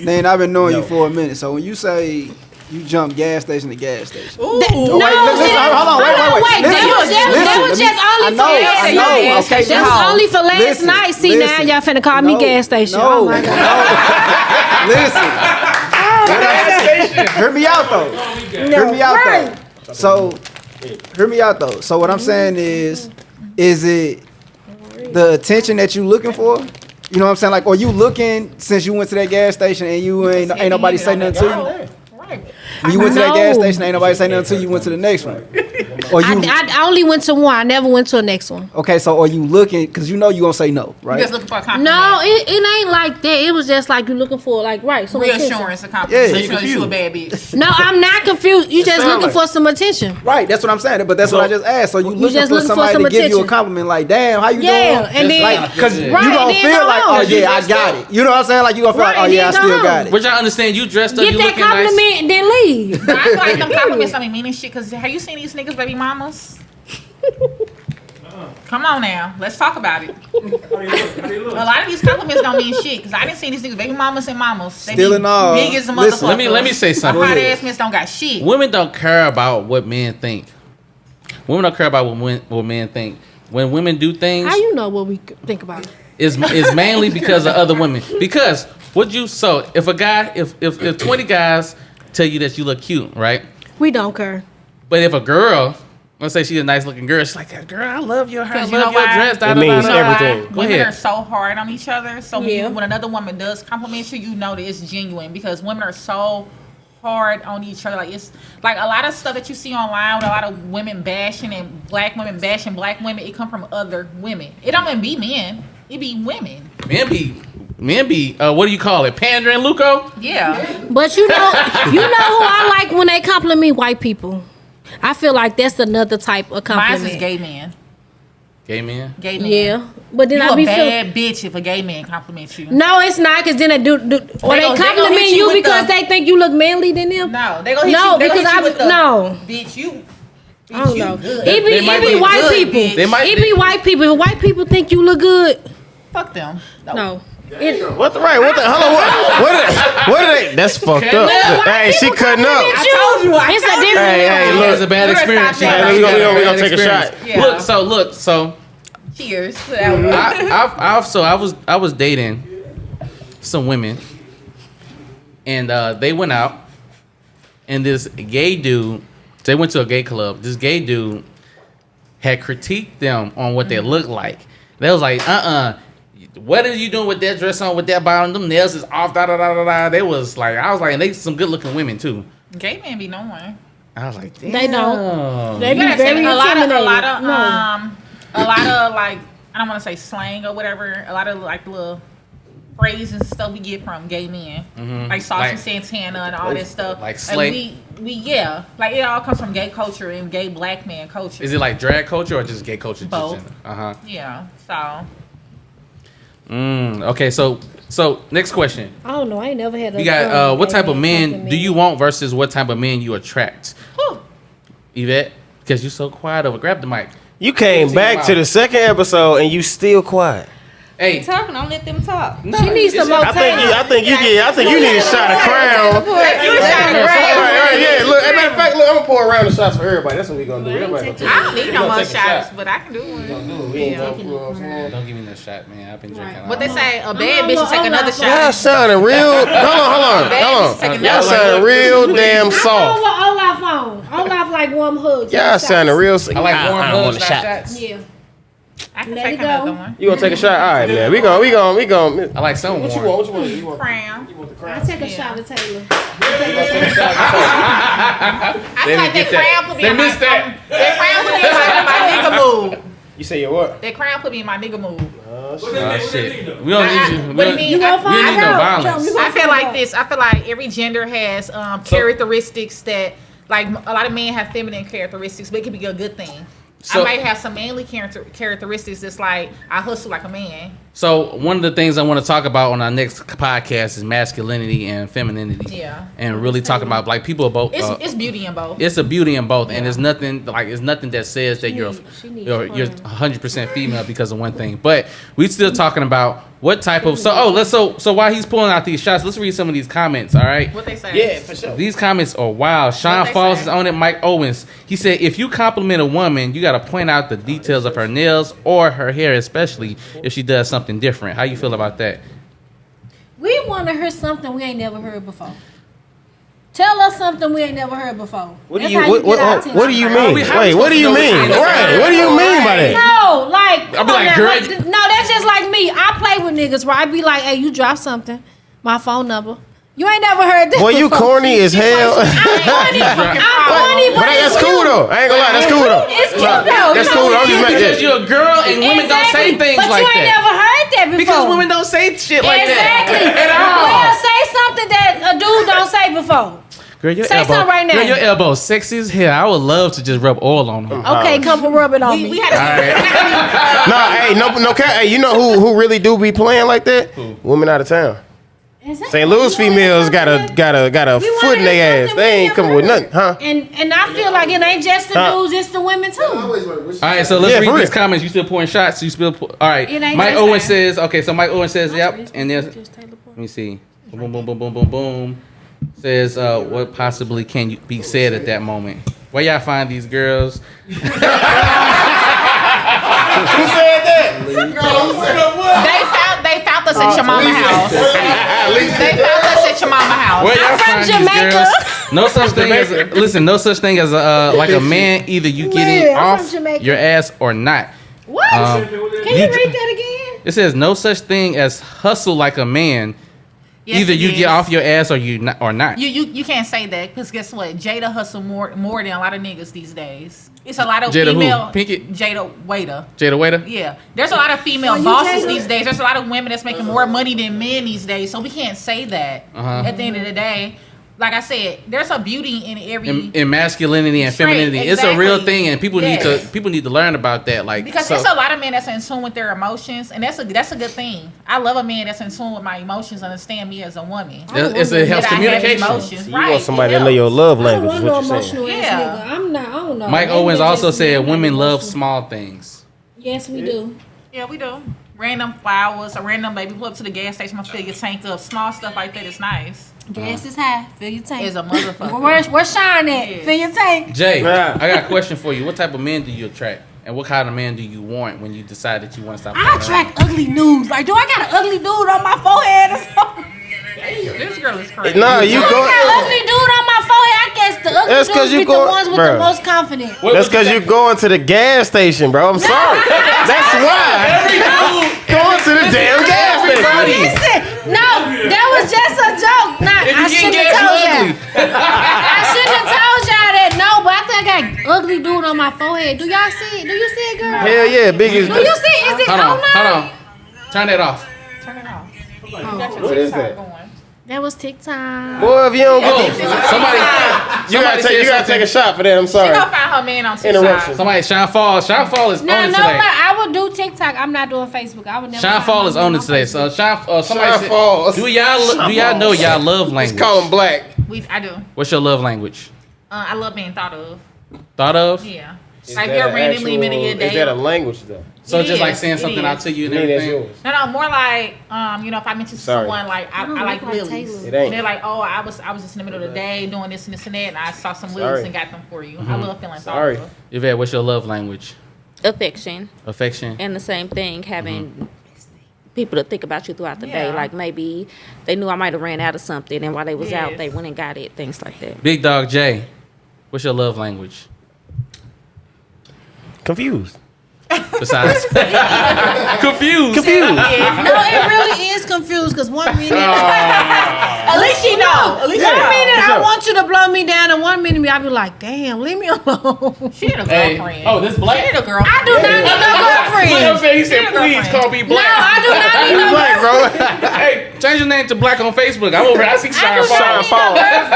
Then I've been knowing you for a minute. So when you say you jump gas station to gas station, No, wait, listen, see, hold on, wait. That was just only for last I night. know. Okay, That was only for last Listen, night. See, now listen. y'all finna call me gas station. Oh my God. Listen. Hear me out though. Hear me out though. So, hear me out though. So what I'm saying is it the attention that you looking for? You know what I'm saying? Like, are you looking since you went to that gas station and you ain't nobody say nothing to you? When you went to that gas No. station, ain't nobody say nothing to you. You went to the next one. Or you I only went to one. I never went to the next one. okay? So are you looking? Because you know you gonna say no, You right? just looking for a compliment. No, it ain't like that. It was just like you looking for like some attention. Reassurance, a compliment. Yeah. So you know you a bad bitch. No, I'm not confused. You just sound looking like- for some attention. Right, that's what I'm saying. But that's what I just asked. So you looking just for looking for somebody some to give you a attention. compliment, like, damn, how you Yeah, doing? and then like- Because you Right, gonna then feel go like, on. oh yeah, I got it. You know what I'm saying? Like you gonna feel Right, like, oh yeah, I then still go got on. it. But y'all understand you dressed up, get you that looking nice. compliment, then leave. But I feel like them compliments don't be meaning shit. Cause have you seen these niggas baby mamas? Come on now, let's talk about it. A lot of these compliments don't mean shit. Cause I didn't see these niggas baby mamas and mamas. They Still be in all. big as a Listen, motherfucker. let me say something. Hot ass miss don't got shit. Women don't care about what men think. Women don't care about what men think. When women do things, How you know what we think about? is mainly because of other women. Because if a guy, if 20 guys tell you that you look cute, right? We don't care. But if a girl, let's say she's a nice looking girl, she's like, girl, I love your hair, I Cause you love know your why? dress. It means everything. Go Women ahead. are so hard on each other. So Yeah. when another woman does compliment you, you know that it's genuine because women are so hard on each other. Like it's like a lot of stuff that you see online with a lot of women bashing and black women bashing black women. It come from other women. It don't even be men. It be women. Men be what do you call it? Pandering, Luco? Yeah. But you know who I like when they compliment me? White people. I feel like that's another type of compliment. Mine is gay men. Gay men? Gay men. Yeah, but then You I a be bad bitch if a gay man compliments you. No, it's not, because then they do or they gonna compliment hit you you with because the- they think you look manly than them. No, they gonna hit No, you. They because gonna hit you with the, no. bitch, you. I don't you know. good. It They might be be white good, people. bitch. They might It be- be white people. If white people think you look good, Fuck them. no. What the hold on, what are they? That's fucked up. Hey, she cutting up. I told you. It's a different. Hey, It look. was a bad You're a experience. top Yeah, dog. we gonna got a take a bad shot. experience. Yeah. Look, so Cheers to that one. I was dating some women, and they went out, and this gay dude, they went to a gay club. This gay dude had critiqued them on what they looked like. They was like, what are you doing with that dress on, with that bottom? Them nails is off, da da da da da. They was like, I was like, and they some good looking women too. Gay men be knowing. I was like, damn. They don't. They be You gotta very say, a lot intimidating. of like I don't want to say slang or whatever. A lot of like little phrases and stuff we get from gay men, like Saucy Like- Santana and all that stuff. like And slay- we like it all comes from gay culture and gay black man culture. Is it like drag culture or just gay culture? Both. Yeah. So Okay, so next question. I don't know. I ain't never had a. You got what gay type of man men compliment do you me. want versus what type of men you attract? whew, Yvette, because you're so quiet over. Grab the mic. You came back to the second episode and you still quiet. Hey, Talking, don't let them talk. She needs some more I think you need a shot of Crown. you was trying to All brag. right, yeah. Look, as a matter of fact, look, I'm gonna pour a round of shots for everybody. That's what we gonna do. Everybody gonna take I don't need We no gonna more take a shots, shot. but I can do one. We ain't gonna, you know what I'm saying? don't give me no shot, man. I've been drinking. What they all say, a bad bitch should take another Y'all shot. sounding real. Hold on. Y'all sounding real damn soft. Olaf phone. Olaf like warm hugs. Y'all sounding real. I like warm I don't hugs, want a not shot. shots. Yeah. I can Let take it go. another one. You gonna take a shot? All right, man. We gonna. I like some What you warm. want? What you want? You want? Crown. I take a shot of Taylor. I feel like get that that. crown put me They in my missed that. That crown put me in my nigga mood. You say you what? That crown put me in my nigga mood. Oh shit. We don't need you. What do you mean? We don't need no violence. I feel like this. I feel like every gender has characteristics that, like, a lot of men have feminine characteristics, but it could be a good thing. So- I might have some manly characteristics that's like, I hustle like a man. So one of the things I want to talk about on our next podcast is masculinity and femininity. Yeah. And really talking about like people are both. It's beauty in both. It's a beauty in both, and it's nothing that says that you're 100% female because of one thing. But we still talking about what type of so while he's pulling out these shots, let's read some of these comments. All right. What they say? Yeah, for sure. These comments are wild. Sean they Falls say? is on it. Mike Owens. He said, if you compliment a woman, you got to point out the details of her nails or her hair, especially if she does something different. How you feel about that? We want to hear something we ain't never heard before. Tell us something we ain't never heard before. What do That's you how what get our attention. do you mean? How we Wait, what do you supposed to mean? know what Right, what do you mean by that? No, like, I'll be come on like, now, girl, like, no, that's just like me. I play with niggas, right? I be like, hey, you drop something, my phone number. You ain't never heard that. Boy, you before. corny as hell. I'm corny, But that's cool though. I ain't gonna lie, that's cool though. It's cute though. That's You cool. know, I'm just Because making. you're a girl and women don't say things but like you ain't that. never heard that before. Because women don't say shit like exactly. that. At Well, all. say something that a dude don't say before. Girl, your Say elbow, something right now. Girl, your elbow sexy as hell. I would love to just rub oil on them. Okay, come and rub it on me. We had a Nah, no cap. Hey, you know who really do be playing like that? Women out of town. St. Louis females got a foot in their ass. They ain't coming with nothing, huh? And I feel like it ain't just the dudes, it's the women too. All right, so let's Yeah, for read these real. comments. You still pouring shots? You still all right? It ain't Mike just Owens that. says, okay. So Mike Owens says, yep. And then let me see. Boom, boom, boom, boom, boom, boom. Says, what possibly can be said at that moment? Where y'all find these girls? Who said that? They found us at your mama's house. They found us at your mama's house. Where y'all I'm from find Jamaica. these girls? No such thing as listen. No such thing as like a man. Either you getting I'm from off Jamaica. your ass or not. What? Can you read that again? It says no such thing as hustle like a man. Yes, Either it you is. get off your ass or you not, or not. You can't say that because guess what? Jada hustle more than a lot of niggas these days. It's a lot of Jada who? female. Pinkett? Jada Waiter. Jada Waiter? Yeah, there's a lot of female you bosses Jada? these days. There's a lot of women that's making more money than men these days. So we can't say that. At the end of the day, like I said, there's a beauty in every In masculinity and Straight, femininity, it's a real exactly. thing, and people need to learn about that. Like, because so, there's a lot of men that's in tune with their emotions, and that's a good thing. I love a man that's in tune with my emotions, understand me as a woman. it helps That I have communication. emotions, You right? want somebody It to know your helps. love I language. don't Is want no what you're saying. emotional ass Yeah. nigga. I'm not. I don't know. Mike Maybe Owens they also just said not women love emotional. small things. Yes, we do. Yeah, we do. Random flowers, a random baby pull up to the gas station, my fill your tank up. Small stuff like that is nice. Gas is high. Fill your tank. Is a motherfucker. Where's Shine at? Yeah. Fill your tank. Jay, Yeah. I got a question for you. What type of man do you attract, and what kind of man do you want when you decide that you want to stop? I playing attract ugly dudes. Like, do I got an ugly dude on my forehead or something? This girl is crazy. No, you I go. got an ugly dude on my forehead. I guess the ugly That's 'cause dudes you be go- the ones with Bruh. the most confidence. What That's would you because say? you're going to the gas station, bro. I'm sorry. That's why. Going to the damn gas station. Listen, no, that was just a joke. Nah, If you I get shouldn't gas, have told you y'all. ugly. I shouldn't have told y'all that. No, but I think I got ugly dude on my forehead. Do y'all see it? Do you see it, girl? Hell yeah, biggest. Do you see it? Is it Hold on on, now? hold on. Turn that off. Turn it off. What is that? That was TikTok. Boy, if you don't Oh, get somebody you gotta said take a shot for that. I'm She sorry. gonna find her man on TikTok. Interruption. Somebody, Sean Fall. Sean Fall is No, on it no, today. I would do TikTok. I'm not doing Facebook. I would never. Sean find Fall my is man on it today. Facebook. So Sean, somebody Sean said, Fall. do y'all know y'all love Let's language? call him black. I do. What's your love language? I love being thought of. Thought of? Yeah. Is Like that you're an randomly actual- meeting a Is that a day. language though? So It just like is, saying it something out is. to you and I mean, that's everything. yours. No, more like if I mention Sorry. someone like I don't like look like lilies. Taylor. It ain't. And they're like, oh, I was just in the middle of the day doing this and this and that, and I saw some lilies Sorry. and got them for you. I love feeling thought Sorry. of. Yvette, what's your love language? Affection. Affection. And the same thing, having people to think about you throughout the day. Yeah. Like maybe they knew I might have ran out of something, and while they was out, Yes. they went and got it. Things like that. Big Dog J, what's your love language? Confused. Besides, confused. Confused. No, it really is confused because one minute, At least she know. At least one she know. minute for I sure. want you to blow me down, and one minute I be like, damn, leave me alone. She need a Hey. girlfriend. Oh, this black. She need a girlfriend. I do not need no girlfriend. He said, please call me No, black. I do not need no Black, girlfriend. bro. Hey, change your name to Black on Facebook. I'm over. I see I Sean do Fall. not need no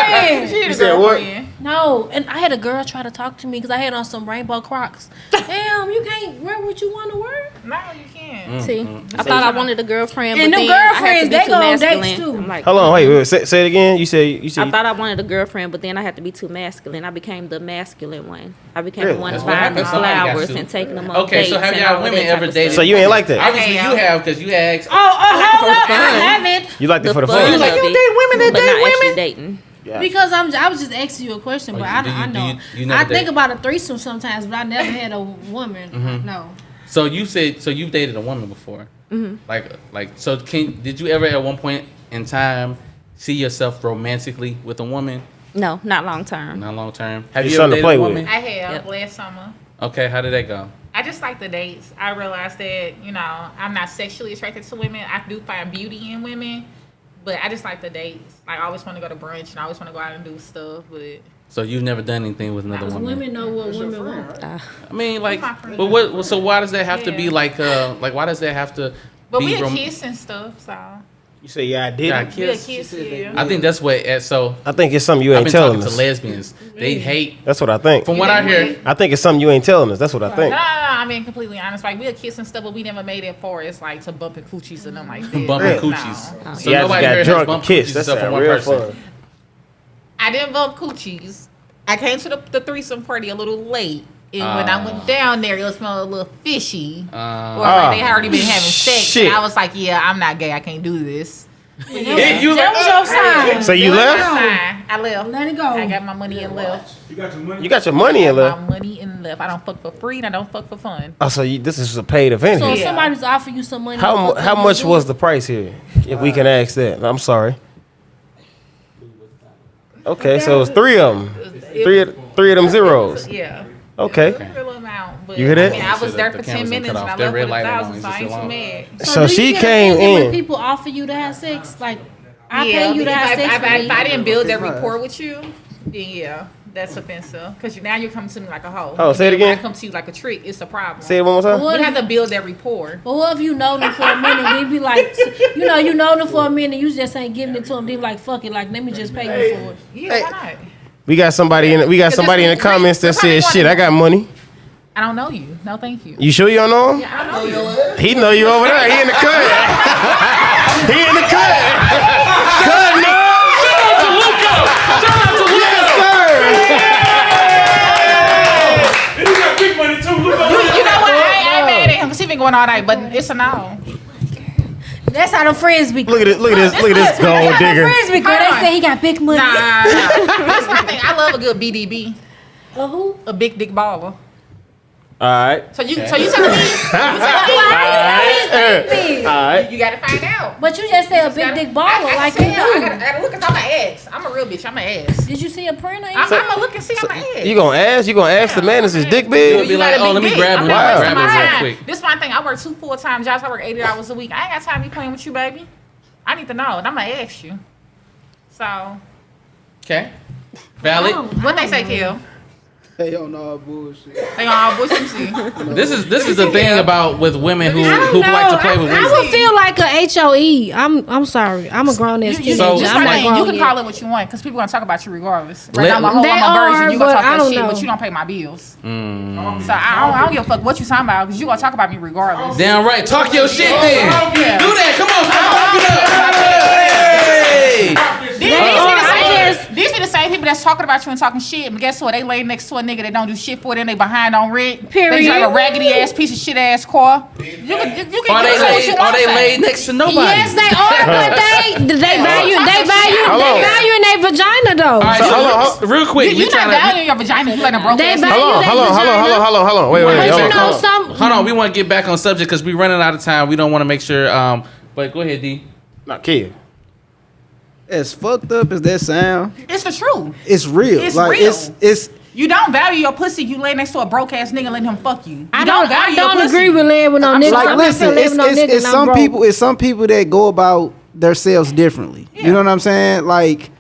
girlfriend. She need a said what? girlfriend. No, and I had a girl try to talk to me because I had on some rainbow Crocs. Damn, you can't wear what you want to wear. No, you can't. See, I thought I wanted a girlfriend, And but them then I had to girlfriends, be they too go on dates, masculine. too. I'm like, Hold on, wait. Say it again. You said. I thought I wanted a girlfriend, but then I had to be too masculine. I became the masculine one. I became Really? the one That's what buying happens. the Somebody got flowers to. and taking them on Okay, dates. so have and y'all all women that type ever of dated? stuff. So you ain't like that. Obviously, Yeah. you have because you asked. Hold up, fun. I haven't. You liked it for the fun fun. of like, you it, date women that but date not women? actually dating. Yeah. Because I was just asking you a question, but Oh, I do you- I do know. you never I think date? about a threesome sometimes, but I never had a woman. No. So you said you've dated a woman before. Like so. Did you ever at one point in time see yourself romantically with a woman? No, not long term. Not long term. Have It's you ever something to dated play a with. woman? I have Yep. last summer. Okay, how did that go? I just like the dates. I realized that, I'm not sexually attracted to women. I do find beauty in women, but I just like the dates. Like, I always want to go to brunch and I always want to go out and do stuff, but So you've never done anything with another woman? Women know what women want. I mean, like, My friend. but what? So why does that have to be Yeah. like why does that have to but be? we a kiss and stuff, so You say yeah, I did. Yeah, it? we a kiss. kiss, yeah. I think that's what. So I think it's something you I've ain't been telling talking us. to lesbians. They hate. That's what I think. From what I hear, I think it's something you ain't telling us. That's what I think. No, I'm being completely honest. Like, we'll kiss and stuff, but we never made it far. It's like to bumping coochies and them like that. bumping Really? coochies. No. So Yeah, I just nobody got here has drunk and bumped kissed. coochies That's except for one real person. fun. I didn't bump coochies. I came to the threesome party a little late. And when I went down there, it smelled a little fishy. Or like they had already been having sex. Shit. And I was like, yeah, I'm not gay. I can't do this. Yeah, you That was your sign. So you That's left? fine. I left. Let it go. I got my money and left. You got your money. You got your money in My left. money and left. I don't fuck for free and I don't fuck for fun. Oh, so this is a paid event So here. if somebody's offering you some money, How much was the price here? If we can ask that. I'm sorry. Okay, so it's three of them. Three of them zeros. Yeah. Okay. It was a real amount, but You hear that? I mean, I was there The for camera's 10 gonna minutes cut and I off. That left red with light ain't on. $1,000, It's so I just ain't so too long. mad. So do you she get came offended when in. people offer you to have sex, like I pay you to have sex with me. If I didn't build that rapport with you, then yeah, that's offensive. Because now you're coming to me like a hoe. Oh, say it again. When I come to you like a trick, it's a problem. Say it one more time. We have to build that rapport. But what if you know them for a minute? We be like, you know them for a minute. You just ain't giving it to them. They be like, fuck it. Like, let me just pay you for it. Yeah, why not? We got somebody in the comments that says, "Shit, I got money." I don't know you. No, thank you. You sure you don't know him? Yeah, I know you. He know you over there. He in the cut. He in the cut. Cut, no. Shout out to Luca. Yes, sir. He got big money too. Look over there. You know what? I ain't mad at him because he been going all night, but it's a no. That's how the friends be. Look at this gold digger. Friends be good. They say he got big money. Nah. That's my thing. I love a good BDB. Who? A big dick baller. All right. So you telling me? You gotta find out. But you just said a big dick baller, I like you tell. I do. gotta look at my ass. I'm a real bitch. I'm an ass. Did you see a print? I'm gonna look and see on my ass. You gonna ask the man, is his dick You'll big? be like, oh, let me grab him. Wow. Grab him real quick. This is my thing. I work 2 full-time jobs. I work 80 hours a week. I ain't got time to be playing with you, baby. I need to know, and I'm gonna ask you. So, Okay. Valid. what they say, Kill? Hey, yo, no bullshit. They all bullshit. See. This is the thing about with women who like to play with I women. would feel like a HOE. I'm sorry. I'm a grown ass teenager. So- Just I'm like, not grown you can yet. call it what you want because people gonna talk about you regardless. Let- Right now, my whole They I'm a are, virgin. You gonna but talk I that don't shit, know. but you don't pay my bills. So I don't give a fuck what you talking about because you gonna talk about me regardless. Damn right. Talk your shit then. Yeah. Do that. Come on. Pump it up. Hey. These be the same people that's talking about you and talking shit, but guess what? They lay next to a nigga that don't do shit for them. They behind on rent. Period. They drive a raggedy ass piece of shit ass car. You can say what you want to say. laid next to nobody? Yes, they are, but they value in their vagina though. All right, so real quick. You not valuing your vagina. You letting a broke They ass value nigga. their vagina. Hold on. Wait, But hold you on. know some. Hold on, we want to get back on subject because we're running out of time. We don't want to make sure. But go ahead, D. Not kid. As fucked up as that sound, It's the truth. it's real. It's like real. it's You don't value your pussy. You lay next to a broke ass nigga, letting him fuck you. I don't agree with laying with no I'm nigga. like I'm not listen, gonna lay with no nigga. it's some people. It's some people that go about themselves differently. You know what I'm saying? Like,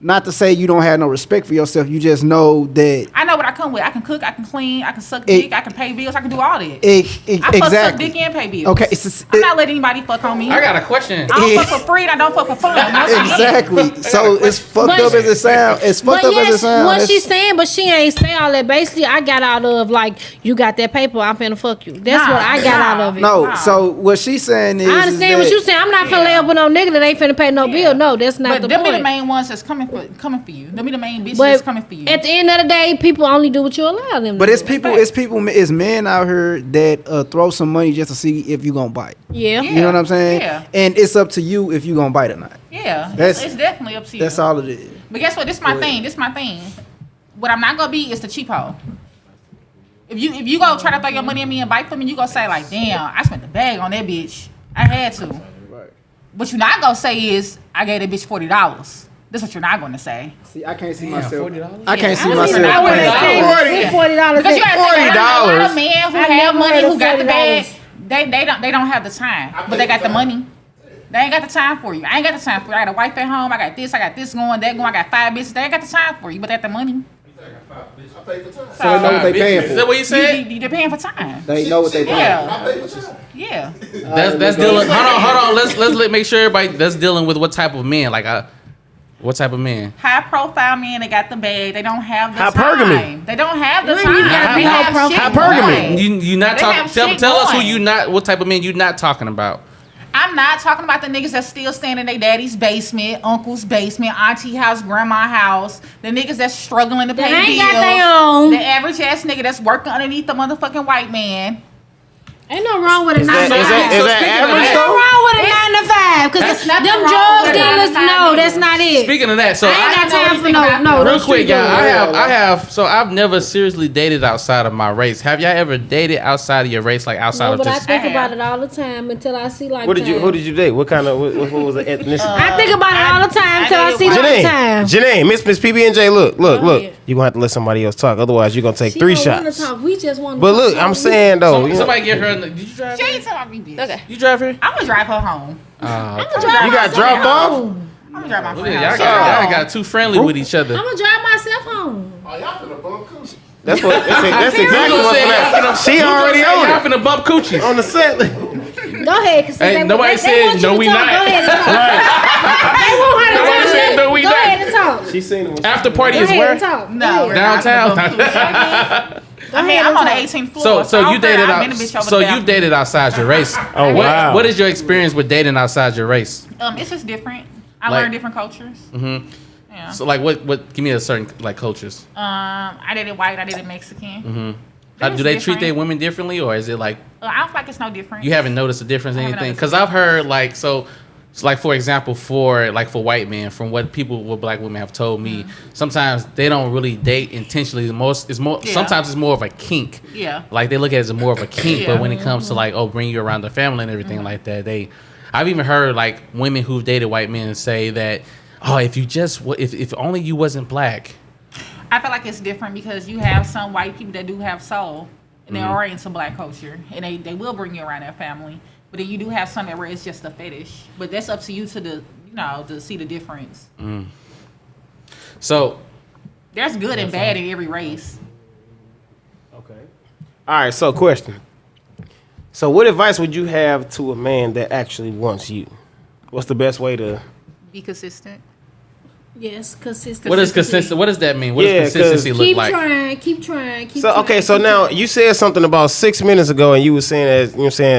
not to say you don't have no respect for yourself. You just know that. I know what I come with. I can cook. I can clean. I can suck dick. I can pay bills. I can do all that. I fuck, suck Exactly. dick, and pay bills. Okay, I'm not letting anybody fuck on me. I got a question. I don't fuck for free and I don't fuck for fun. Exactly. So it's fucked up as it sound. It's fucked But up as it yes, sound. what That's- she's saying, but she ain't saying all that. Basically, I got out of like, you got that paper, I'm finna fuck you. That's what I got out of it. No, Wow. so what she's saying is. I understand what you saying. I'm not finna lay up with no nigga that ain't finna pay no bill. No, that's not But the them be the point. main ones that's coming for you. Them be the main bitches that's But coming for you. at the end of the day, people only do what you allow them. But to it's do. people, it's men out here that throw some money just to see if you gonna bite. Yeah. You know what I'm saying? Yeah. And it's up to you if you gonna bite or not. Yeah, That's- it's definitely up to you. That's all it is. But guess what? This my thing. What I'm not gonna be is the cheap hoe. If you go try to throw your money at me and bite for me, you gonna say like, damn, I spent the bag on that bitch. I had to. Right. What you're not gonna say is, I gave that bitch $40. That's what you're not gonna say. See, I can't see myself. $40? I can't see I myself. don't even know where they paying came for it. from. $40. Because you gotta think, a lot of men who I have never money, heard who of got the bag, $40. they don't have the time, but they got the money. They ain't got the time for you. I ain't got the time for you. I got a wife at home. I got this going, that going. I got 5 bitches. They ain't got the time for you, but they got the money. So they know what they paying Is for. that what you said? They're paying for time. They know what they paying Yeah. That's dealing. Hold on. Let's make sure everybody. That's dealing with what type of men. Like what type of men? High profile men, they got the bag. They don't have the Hypergamy. time. They don't have the You time. ain't gotta be They have hypergamy. shit Hypergamy. going. You not They talking. have shit Tell us who going. you not. What type of men you not talking about? I'm not talking about the niggas that still staying in their daddy's basement, uncle's basement, auntie house, grandma house. The niggas that's struggling to pay That ain't bills. got their own. The average ass nigga that's working underneath the motherfucking white man. Ain't no wrong with a 9 to 5. Is that average Ain't no though? wrong with a 9 to 5. Because That's nothing them wrong drug with a 9 to dealers, 5 no, either. that's not it. Speaking of that, so I ain't got time for no real those quick, street y'all. dealers. I have. So I've never seriously dated outside of my race. Have y'all ever dated outside of your race, like outside No, of but I just? think about it all the time until I see like Who did you date? What kind of what was the ethnicity? I think about it all the time until I see lifetime. Janine, Miss PB&J, look. ahead. You gonna have to let somebody else talk. Otherwise, you're gonna take She 3 don't wanna shots. talk. We just want to But talk look, about I'm we- saying though, you know, Somebody get her. Did you drive? She Her? ain't talking about me, bitch. Okay. You drive her? I'm gonna drive her home. you got dropped off. I'm gonna drive my friend Y'all home. y'all got too friendly with each other. I'm gonna drive myself home. Oh, y'all finna bump coochie. That's exactly what's happening. She already on Y'all it. finna bump coochies. On the set. Go ahead, cause Hey, nobody said no, we not. Go ahead and talk. They want her to Nobody talk. said no, we Go not. ahead and talk. She seen it. After party Go is ahead where? and talk. No, Downtown. I mean, I'm on the 18th floor. So you dated I've been a out. bitch over So the you bathroom. dated outside your race. Oh, wow. What is your experience with dating outside your race? It's just different. I Like- learned different cultures. Mm-hmm. Yeah. So like what? Give me a certain like cultures. I dated white. I dated Mexican. Mm-hmm. That How is do they treat different. their women differently, or is it like I don't feel like it's no different. you haven't noticed a difference in I haven't anything? noticed Because a I've heard like so like for example for white men, from what black women have told me, sometimes they don't really date intentionally. Sometimes it's more of a kink. Yeah. Like they look at it as more of a kink, Yeah. but when it comes to like bring you around the family and everything like that, I've even heard like women who've dated white men say that, if only you wasn't black. I feel like it's different because you have some white people that do have soul and they are into black culture and they will bring you around their family. But then you do have some where it's just a fetish. But that's up to you to see the difference. So There's good and bad in every race. Okay. All right. So question. So what advice would you have to a man that actually wants you? What's the best way to? Be consistent. Yes, consistency. what is consistent? What does that mean? What Yeah, does consistency 'cause- look Keep like? trying, keep trying, keep So trying. okay, so keep now trying. you said something about 6 minutes ago, and you were saying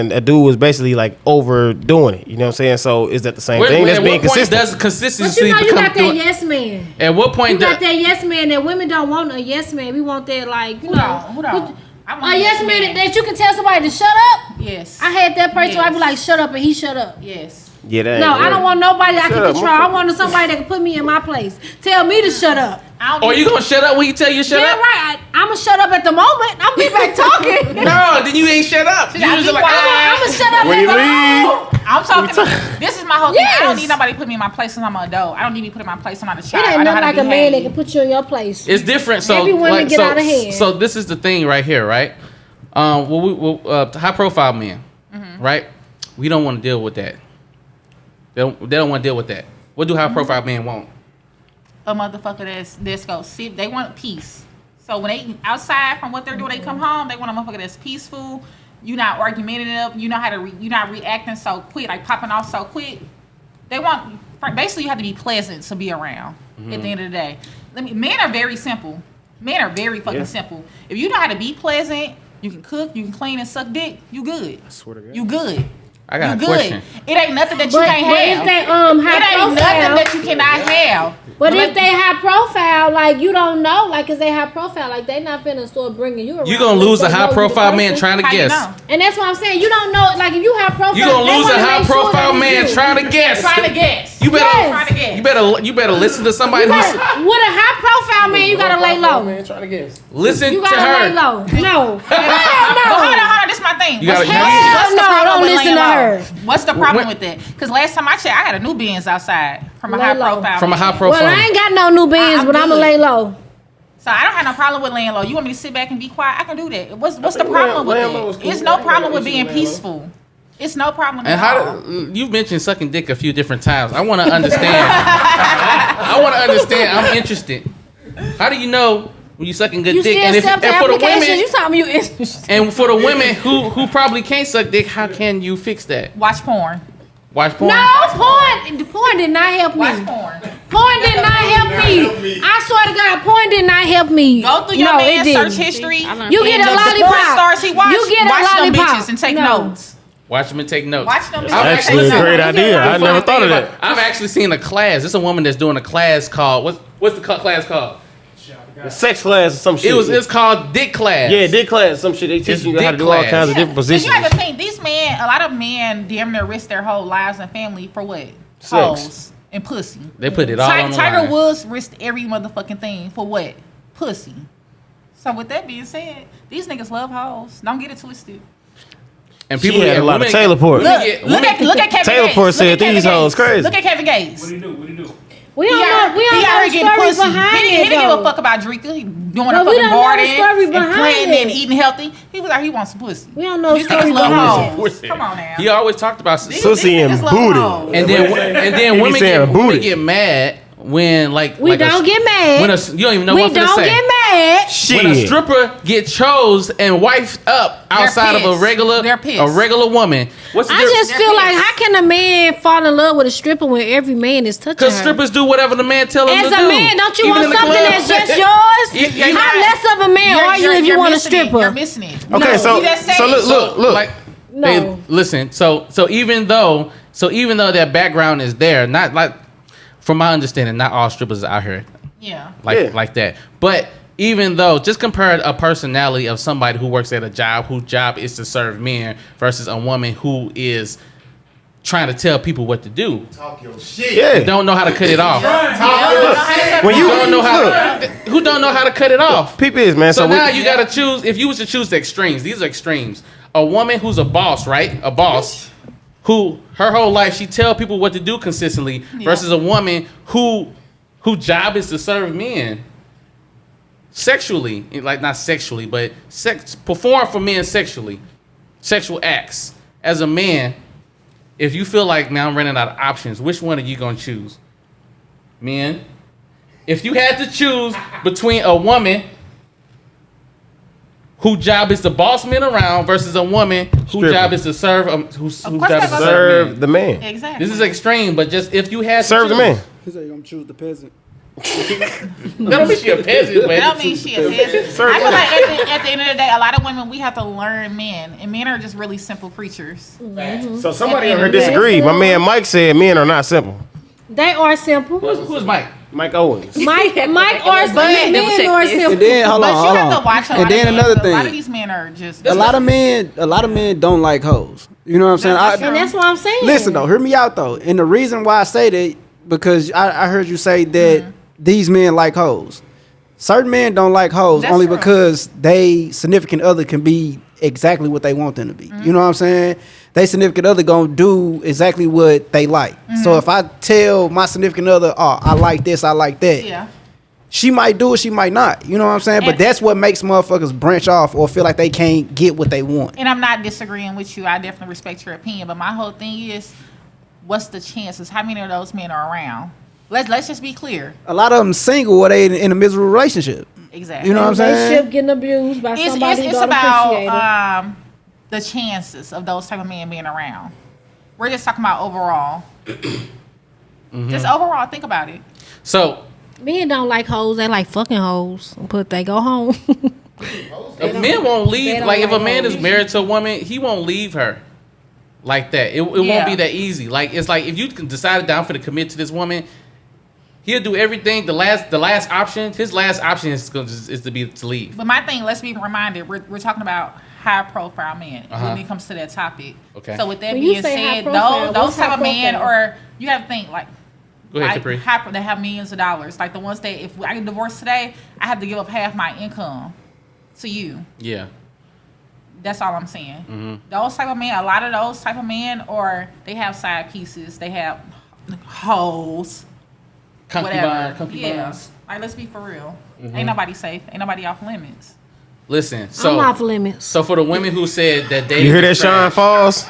that a dude was basically like overdoing it. You know what I'm saying? So is that the same thing? That's At being what point consistent. does But consistency you know you become? got that yes man. At what point You got does? that yes man that women don't want a yes man. We want that like you Hold know. on, hold on. I want A yes man that you can tell somebody to shut up. Yes. I had that person where I be Yes. like shut up and he shut up. Yes. Yeah, that No, ain't I don't want nobody I Shut can up, control. I want somebody that can put me in my place. Tell me to shut up. Or you gonna shut up when you tell you to shut Yeah, up? right. I'm gonna shut up at the moment. I'm be back talking. No, then you ain't shut up. You I just be like, quiet. I'm gonna shut up When at you the leave, moment. I'm talking. This is my whole thing. I don't Yes. need nobody to put me in my place since I'm an adult. I don't need to be put in my place. I'm not a It child. I ain't know nothing how like to a man that behave. can put you in your place. it's different. So Every woman like, get out of hand. So this is the thing right here, right? High profile men, right? We don't want to deal with that. They don't want to deal with that. What do high profile men want? A motherfucker that's go see. They want peace. So when they outside from what they're doing, they come home. They want a motherfucker that's peaceful. You not argumentative. You know how to. You not reacting so quick, like popping off so quick. They want basically you have to be pleasant to be around. At the end of the day, men are very simple. Men are very fucking simple. If you know how to be pleasant, you can cook, you can clean and suck dick. You good. I swear to God. You good. I got You a good. question. It ain't nothing that you But can't if have. they It high ain't nothing profile, that you cannot have. but if they high profile, like you don't know, like cause they high profile, like they not finna start bringing you around. You gonna unless lose they a know high you the profile man person. trying to How you guess. know? And that's what I'm saying. You don't know, like if you high profile, You gonna they lose a wanna high make sure profile that man it's you. trying to guess. Trying to guess. You better, Yes. Trying to guess. you better listen to somebody You who's gotta, with a high profile man, you gotta lay low. Man, trying to guess. listen You to gotta lay her. low. No, But hold on, this is my thing. You gotta- Hell the no, problem don't with listen laying to low? her. What's the problem When- with that? Because last time I checked, I got a new Benz outside from a Lay high low. profile. From a high man. profile. well, I ain't got no new beans, I'm but I'ma good. lay low. So I don't have no problem with laying low. You want me to sit back and be quiet? I can do that. What's the think problem with laying low is that? cool. It's I no ain't got problem no with issue being with laying low. peaceful. It's no problem And at all. you've mentioned sucking dick a few different times. I want to understand. I'm interested. How do you know when you sucking good You dick? still accept the for the application? women, You talking you interested? and for the women who probably can't suck dick, how can you fix that? Watch porn. Watch porn. No, porn did not help me. Watch porn. Porn did not help me. I swear to God, porn did not help me. Go through your No, it man's didn't. search history. You get and a the lollipop. porn stars he watch. You get a watch them lollipop. bitches and take No. notes. Watch them and take notes. Watch them bitches. I've and Actually, take it's a notes. great idea. I never thought of that. I've actually seen a class. There's a woman that's doing a class called what's the class called? The sex class or some shit. It's called dick class. yeah, dick class, some shit. They teach It's you how to dick do all class. kinds of different Because positions. you have to think, these men, a lot of men damn near risk their whole lives and family for what? Sex. Hoes and pussy. They put it all on the Tiger line. Woods risked every motherfucking thing for what? Pussy. So with that being said, these niggas love hoes. Don't get it twisted. And She had a lot of women- Taylor Port. women get- Look at Kevin Taylor Gates. Port Look said at Kevin these hoes Gates. crazy. Look at Kevin Gates. What do you do? We don't know the story behind He it, didn't give though. a fuck about drinking. He doing But a we fucking don't know the garden story and behind planting it. and eating healthy. He was like, he wants some pussy. We don't know the These story niggas love behind hoes. Come on now. He always talked about Pussy and niggas love booty. hoes. and then He be women saying booty. women get mad when We don't get mad. when you don't even know We what to don't say. get mad. Shit. When a stripper get chose and wifed up outside of a pissed. regular They're pissed. woman, what's the I difference? just feel like, how can a man fall in love with a stripper when every man is touching Because her? strippers do whatever the man tell them As to do. a man, don't you Even want in the something club. that's just yours? You- you- How less of a man are you if you you're want a missing it. stripper? You're missing it. Okay, No, so you just said it. look. Like, No. they, listen. So even though that background is there, not like from my understanding, not all strippers are out here Yeah. like that. But even though, just compare a personality of somebody who works at a job whose job is to serve men versus a woman who is trying to tell people what to do. Talk your shit. Yeah. Don't know how to cut it off. When you Don't know who don't know how to cut it off. Peep is, man. So we- now you gotta choose. If you was to choose the extremes, these are extremes. A woman who's a boss, right? A boss, who her whole life she tell people what to do consistently, versus a woman whose job is to serve men sexually, like not sexually, but perform for men sexually, sexual acts. As a man, if you feel like now I'm running out of options, which one are you gonna choose? Men, if you had to choose between a woman whose job is to boss men around versus a woman whose Stripper. job is to serve, whose job course is they're to gonna serve men. serve the man. Exactly. This is extreme, but just if you had to Serve the choose. man. He said you're gonna choose the peasant. That don't mean she a peasant, That but don't mean she a peasant. I feel like at the end of the day, a lot of women, we have to learn men. And men are just really simple creatures. So somebody At on the here end of the day. disagred. My man Mike said men are not simple. They are simple. who's Mike? Mike Owens. Mike or men double check are this. simple. And then hold But on, you hold have to on. watch a lot And then of men. another A lot of thing, these men are just... a lot of men don't like hoes. You know what I'm saying? That's And that's what I'm saying. Listen though, hear me out though. And the reason why I say that, because I heard you say that these men like hoes. Certain men don't like hoes That's only true. because they significant other can be exactly what they want them to be. You know what I'm saying? They significant other gonna do exactly what they like. So if I tell my significant other, oh, I like this, I like that, Yeah. she might do it, she might not. You know what I'm saying? But And- that's what makes motherfuckers branch off or feel like they can't get what they want. And I'm not disagreeing with you. I definitely respect your opinion. But my whole thing is, what's the chances? How many of those men are around? Let's just be clear. A lot of them single or they in a miserable relationship. Exactly. You know what I'm saying? Relationship getting abused by somebody who It's don't appreciate it. about the chances of those type of men being around. We're just talking about overall. Just overall, think about it. So Men don't like hoes. They like fucking hoes. But they go home. a man won't they leave. don't Like if a like man is hoes. married to a woman, he won't leave her like that. It won't Yeah. be that easy. Like it's like if you can decide that I'm going to commit to this woman, he'll do everything. The last option, his last option is to leave. But my thing, let's be reminded, we're talking about high profile men when it comes to that topic. Okay. So with that When you being say high said, profile, those what's type high of men, profile? or you have to think like, Go ahead, like Capri. that have millions of dollars. Like the ones that if I get divorced today, I have to give up half my income to you. Yeah. That's all I'm saying. Those type of men, a lot of those type of men, or they have side pieces, they have hoes, whatever. Concubines. Yeah. Like let's be for real. Ain't nobody safe. Ain't nobody off limits. Listen. I'm So off limits. so for the women who said that they You hear that, Sean Falls?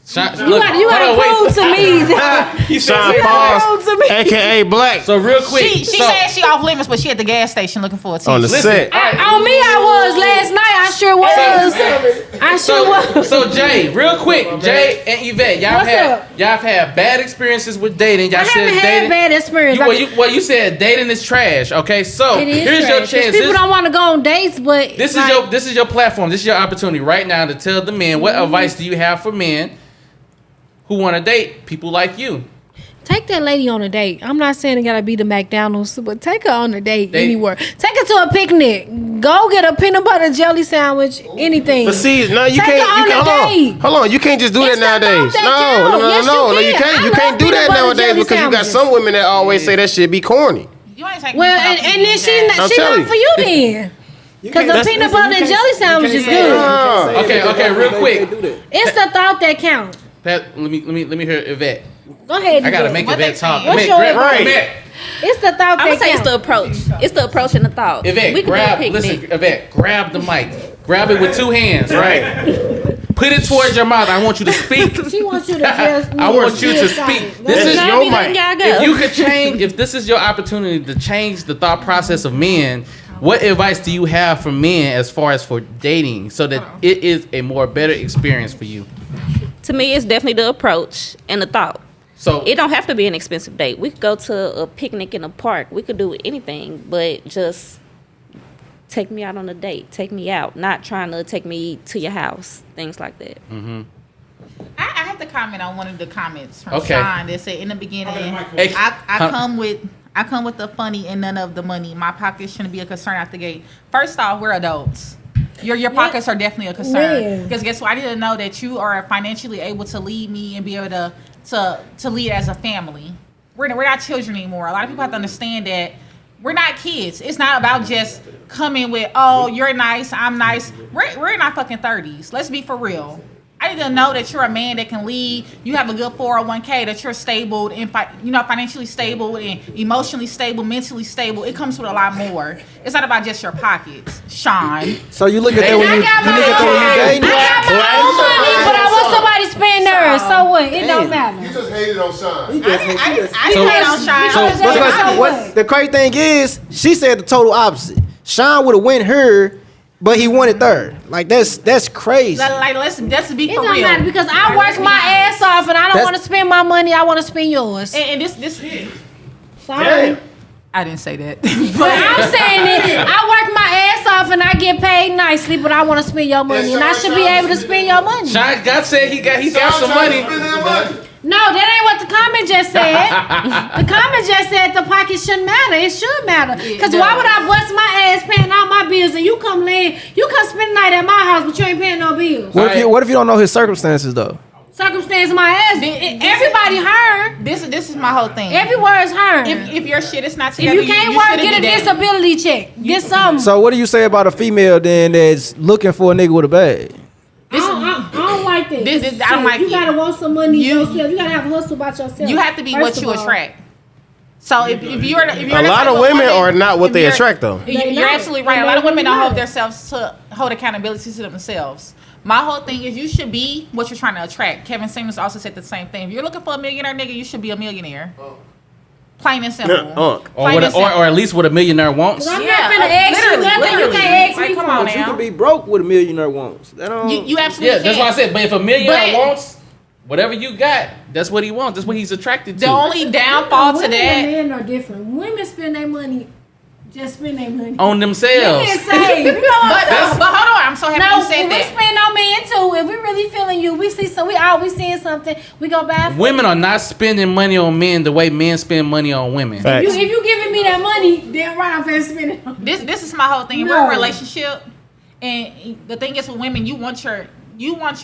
You gotta prove to me that Sean prove Falls, to me. aka Black, So real quick. She said she off limits, but she at the gas station looking for a on the teacher. set. On me, I was last night. I sure was. I sure was. So Jay, real quick, Jay and Yvette, What's up? y'all have had bad experiences with dating. Y'all I said haven't dating. had bad experience. You said dating is trash. Okay, so It is here's trash. your 'Cause chance. People don't want to go on dates, but This like, is your platform. This is your opportunity right now to tell the men what advice do you have for men who want to date people like you. take that lady on a date. I'm not saying it gotta be the McDonald's, but take her on a date They- anywhere. Take her to a picnic. Go get a peanut butter jelly sandwich. Anything. But see, no, you Take can't. her You on can, a date. hold on. You can't just do It's that the nowadays. thought that No, counts. Yes, no, you you can. can't. I You love can't do peanut that butter nowadays jelly because you got sandwiches. some women that always say that shit be corny. You ain't taking Well, me and then she I'm not telling for you then. Because the That's- peanut listen, butter you and can't- jelly you sandwich can't is say good. that. You can't say Okay, that. okay, real They quick. do that. It's the thought that counts. Let me hear Yvette. Go ahead. I gotta Yvette. make What Yvette they talk. saying? What's Yvette, your grab- advice? Yvette, It's the thought I'm gonna that say it's the counts. approach. It's the approach and the thought. Yvette, we can grab. do a picnic. Listen, Yvette, grab the mic. Grab it with 2 hands, right? Put it towards your mouth. I want you to speak. She wants you to just. I want you to speak. This is Y'all your be letting mic. y'all go. If you could change, if this is your opportunity to change the thought process of men, what advice do you have for men as far as for dating so that it is a more better experience for you? To me, it's definitely the approach and the thought. So It don't have to be an expensive date. We could go to a picnic in a park. We could do anything, but just take me out on a date. Take me out. Not trying to take me to your house. Things like that. I have to comment on one of the comments from Okay. Sean that said in the beginning, Hey, I come with the funny and none of the money. My pockets shouldn't be a concern out the gate. First off, we're adults. Your pockets are definitely a concern. Yeah. Because guess what? I didn't know that you are financially able to lead me and be able to lead as a family. We're not children anymore. A lot of people have to understand that we're not kids. It's not about just coming with, oh, you're nice, I'm nice. We're in our fucking 30s. Let's be for real. I didn't know that you're a man that can lead. You have a good 401k, that you're stable and financially stable and emotionally stable, mentally stable. It comes with a lot more. It's not about just your pockets, Sean. So you look at that when I you got my look at that when you own dating. my own money, but I want somebody to spend theirs. So what? It don't You matter. just hated on Sean. I didn't hate on Sean. so- I was so just- Because what the crazy thing is, she said the total opposite. Sean would have went her, but he wanted third. Like that's crazy. like let's be It for don't real. matter because I work my ass off and I don't That's- want to spend my money. I want to spend yours. And this Sorry. I didn't say that. But I'm saying it. I work my ass off and I get paid nicely, but I want to spend your money, and I should be able to spend your money. Sean God said he got some money. No, that ain't what the comment just said. The comment just said the pocket shouldn't matter. It should matter. Because why would I bust my ass paying all my bills and you come spend the night at my house, but you ain't paying no bills? What if you don't know his circumstances though? Circumstance my ass. Everybody heard. This is my whole thing. Every word's heard. If your shit is not If together, you can't work, shouldn't get a be dating. disability check. Get something. So what do you say about a female then that's looking for a nigga with a bag? I don't like this. I don't like you it. gotta want some money yourself. You gotta have a hustle about yourself. You have to be First what of you all. attract. So if you're A lot of women are not what they attract though. You're absolutely right. A lot of women don't hold themselves to hold accountability to themselves. My whole thing is you should be what you're trying to attract. Kevin Simmons also said the same thing. If you're looking for a millionaire nigga, you should be a millionaire. Plain and simple. Or Plain and simple. at least what a millionaire wants. I'm not finna ask you nothing. You can't ask Like, me come for. on But you now. can be broke with a millionaire wants. That don't. You absolutely Yeah, that's can. what I said. But if a millionaire But- wants whatever you got, that's what he wants. That's what he's attracted to. The only downfall to Women that. and men are different. Women spend their money, just spend their money. on themselves. Men save. But hold on, I'm so happy No, you said we that. spend on men too. If we really feeling you, we see some. We always seeing something. We go buy. Women are not spending money on men the way men spend money on women. Facts. If you giving me that money, then right, I'm finna spend it. On This is my whole thing. We're No. in a relationship, and the thing is with women, you want your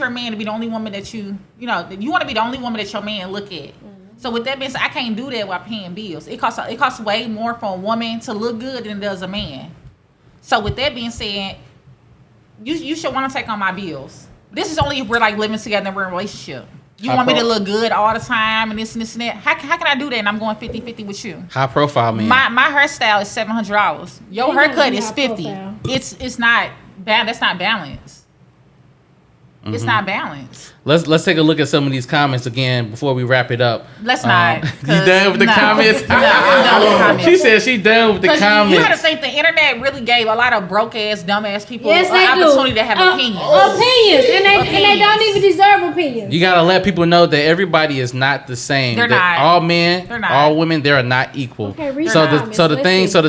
man to be the only woman that you want to be the only woman that your man look at. So with that being said, I can't do that while paying bills. It costs way more for a woman to look good than it does a man. So with that being said, you should want to take on my bills. This is only if we're like living together and we're in a relationship. You want me to look good all the time and this and this and that. How can I do that and I'm going 50-50 with you? High profile man. My hairstyle is $700. Your Ain't haircut nothing is high $50. profile. It's not bad. That's not balanced. Mm-hmm. It's not balanced. Let's take a look at some of these comments again before we wrap it up. Let's not. You 'cause- done with the no. comments? No, I'm done with the comments. She said she done with the 'Cause comments. you gotta think the internet really gave a lot of broke ass, dumb ass people Yes, an they do. opportunity to have opinions. Opinions, and they don't even deserve opinions. You gotta let people know that everybody is not the same. They're That not. All men, They're not. all women, they are not equal. Okay, read so the the comments. so the Let's things see.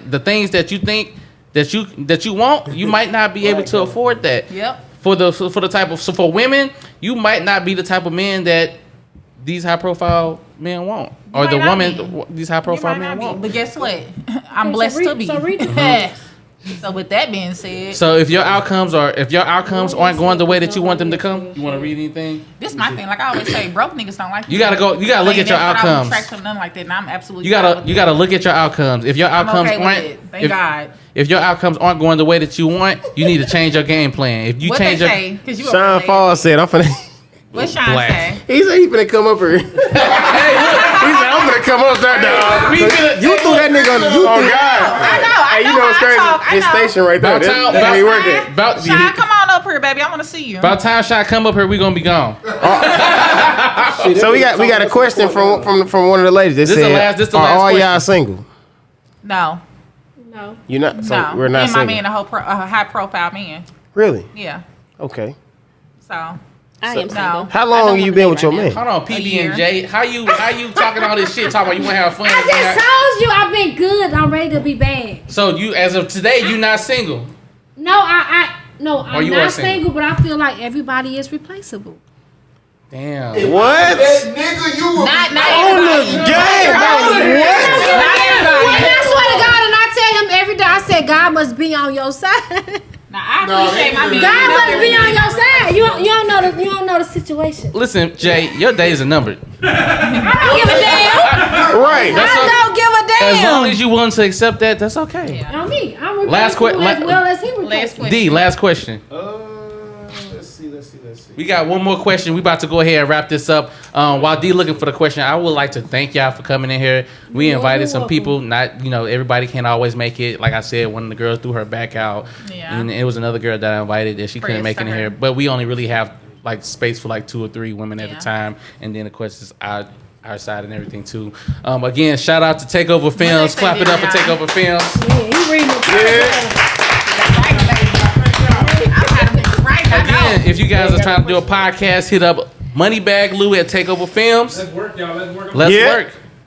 the things that you think that you want, you might not be able to afford that. Yep. For the type of for women, you might not be the type of men that these high profile men want, or might the not woman these high You profile might men not be, want. but guess what? I'm Okay, blessed so to be. so read the So with that being said, So if your outcomes aren't going the way that you want them to come, you want to read anything? this is my thing. Like I always say, broke niggas don't like You gotta go. You gotta look at your outcomes. Nothing like that. And I'm absolutely. You fine gotta with you it. gotta look at your outcomes. If your I'm outcomes okay with aren't, it. Thank God. if your outcomes aren't going the way that you want, you need to change your game plan. If you What change they your say? Because you Sean Fall said, "I'm finna." What Sean Black. say? He said he finna come up here. He said I'm finna come up there, dog. You threw that nigga on the. You Oh threw, God. I know. Hey, you know what's crazy? His station right there. About time- That's where he about- working. About Sean, come on up here, baby. I want to see you. About time Shy come up here, we gonna be gone. So we got a question from one of the ladies. They This said, the are last all question. y'all single? No, No. You not? So no. we're not Me and my single. man, a high profile man. Really? Yeah. Okay. So I am single. no. How long you been with your man? Hold on, PB year. and J. How you talking all this shit? Talking about you want to have fun? I just told you I've been good. I'm ready to be bad. So you, as of today, you not single. No, I'm you are not single? single, but I feel like everybody is replaceable. Damn. What? Nigga, you will Not On the everybody. game? Not everybody. When I swear to God, and I tell him every day, I said, God must be on your side. Now I appreciate my man. God must be on your side. You don't know the situation. Listen, Jay, your days are numbered. I don't give a damn. Right. I don't give a damn. As long as you willing to accept that, that's okay. Yeah. On me, I'm Last replaceable que- as well as he Last replaceable. question. D, last question. Let's see. We got one more question. We about to go ahead and wrap this up. While D looking for the question, I would like to thank y'all for coming in here. We invited some people. Not everybody can't always make it. Like I said, one of the girls threw her back out, Yeah. and it was another girl that I invited that she couldn't Prayers make it to in her. here. But we only really have like space for like 2 or 3 women at Yeah. a time, and then of course it's our side and everything too. Again, shout out to Takeover Films. they Clap it did, up for y'all? Takeover Films. Yeah, he reading the Again, if you guys are trying to do a podcast, hit up Moneybag Lou at Takeover Films. Let's work, y'all. Let's work. Let's Yeah.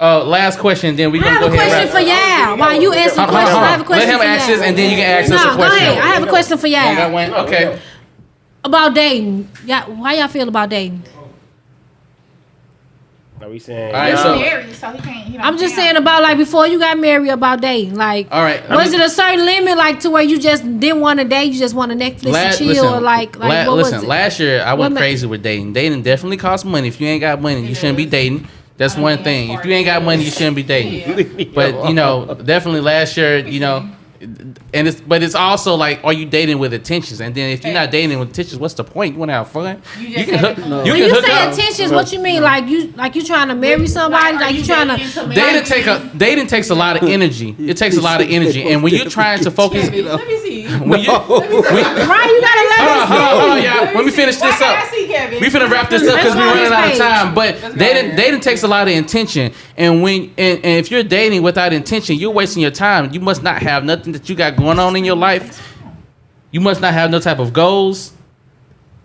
work. Last question, then we I gonna have go a ahead. question and for y'all. While you answer wrap. questions, I have a question Let him for ask y'all. this, and then you can ask us a No, go question. ahead. I have a question for You got y'all one? Okay. about dating. Yeah, how y'all feel about dating? Are we saying? All right, He's so married, so he can't. He don't I'm just count. saying about like before you got married about dating. Like, all right. was it a certain limit like to where you just didn't want to date? You just want to Netflix and chill, or like what was it? Last year I went What ma- crazy with dating. Dating definitely costs money. If you ain't got money, you shouldn't be dating. That's one thing. If you ain't got money, you shouldn't be dating. But definitely last year, and it's also like, are you dating with intentions? And then if you're not dating with intentions, what's the point? You want to have fun? You You just can have hook. it. No. You When can you hook say up. intentions, what you mean? Like you trying to marry somebody? Like you trying to? Dating takes a lot of energy. It takes a lot of energy, and when you're trying to focus, Let me see. when you, Right? You gotta let us hold on, y'all. Let me finish this up. I see Kevin. We finna wrap this up because we're running out of time. But go. dating takes a lot of intention, and if you're dating without intention, you're wasting your time. You must not have nothing that you got going on in your life. You must not have no type of goals.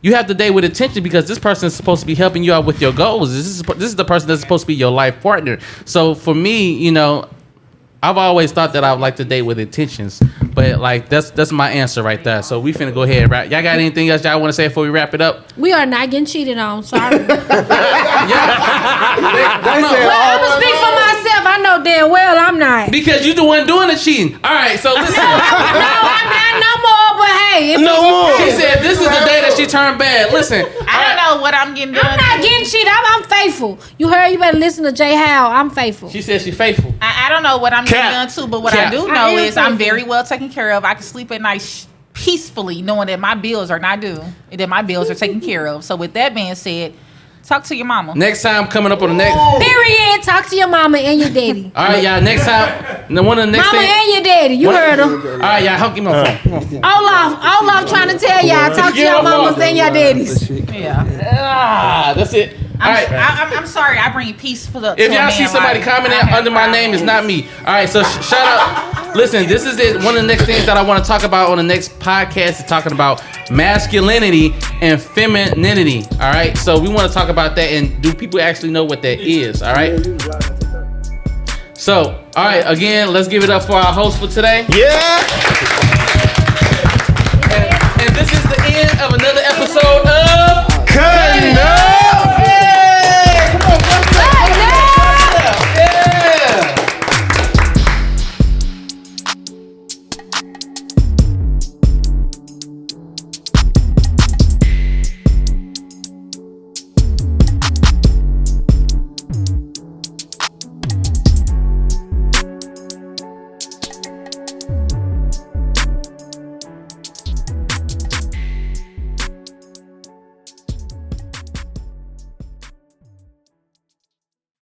You have to date with intention because this person is supposed to be helping you out with your goals. This is the person that's supposed to be your life partner. So for me, I've always thought that I would like to date with intentions, but like that's my answer right there. So we finna go ahead and wrap. Y'all got anything else y'all want to say before we wrap it up? We are not getting cheated on. Sorry. Yeah. Well, I'm gonna speak for myself. I know damn well I'm not. Because you the one doing the cheating. All right, so listen. No, I'm not no more. But hey, if No more. She said this is the day that she turned bad. Listen, I don't know what I'm getting done. I'm not getting cheated. I'm faithful. You heard? You better listen to Jay Howe. I'm faithful. she said she's faithful. I don't know what I'm getting Cap. done too, but what Cap. I do I know am is I'm faithful. very well taken care of. I can sleep at night peacefully, knowing that my bills are not due and that my bills are taken care of. So with that being said, talk to your mama. Next time coming up on the next. Period. Talk to your mama and your daddy. All right, y'all. Next time, one of the next Mama thing. and your daddy. You heard him. All right, y'all. Give me my phone. Olaf trying to tell y'all. Talk to Get your off mamas of- and your daddies. Yeah. That's it. All right. I'm sorry. I bring peace for the. If to a y'all man see somebody life. commenting I have under my name, it's not me. All right, so shout out. Listen, this is it. One of the next things that I want to talk about on the next podcast is talking about masculinity and femininity. All right, so we want to talk about that, and do people actually know what that is? All right. So, all right, again, let's give it up for our host for today. Yeah. And this is the end of another episode of Cuttin.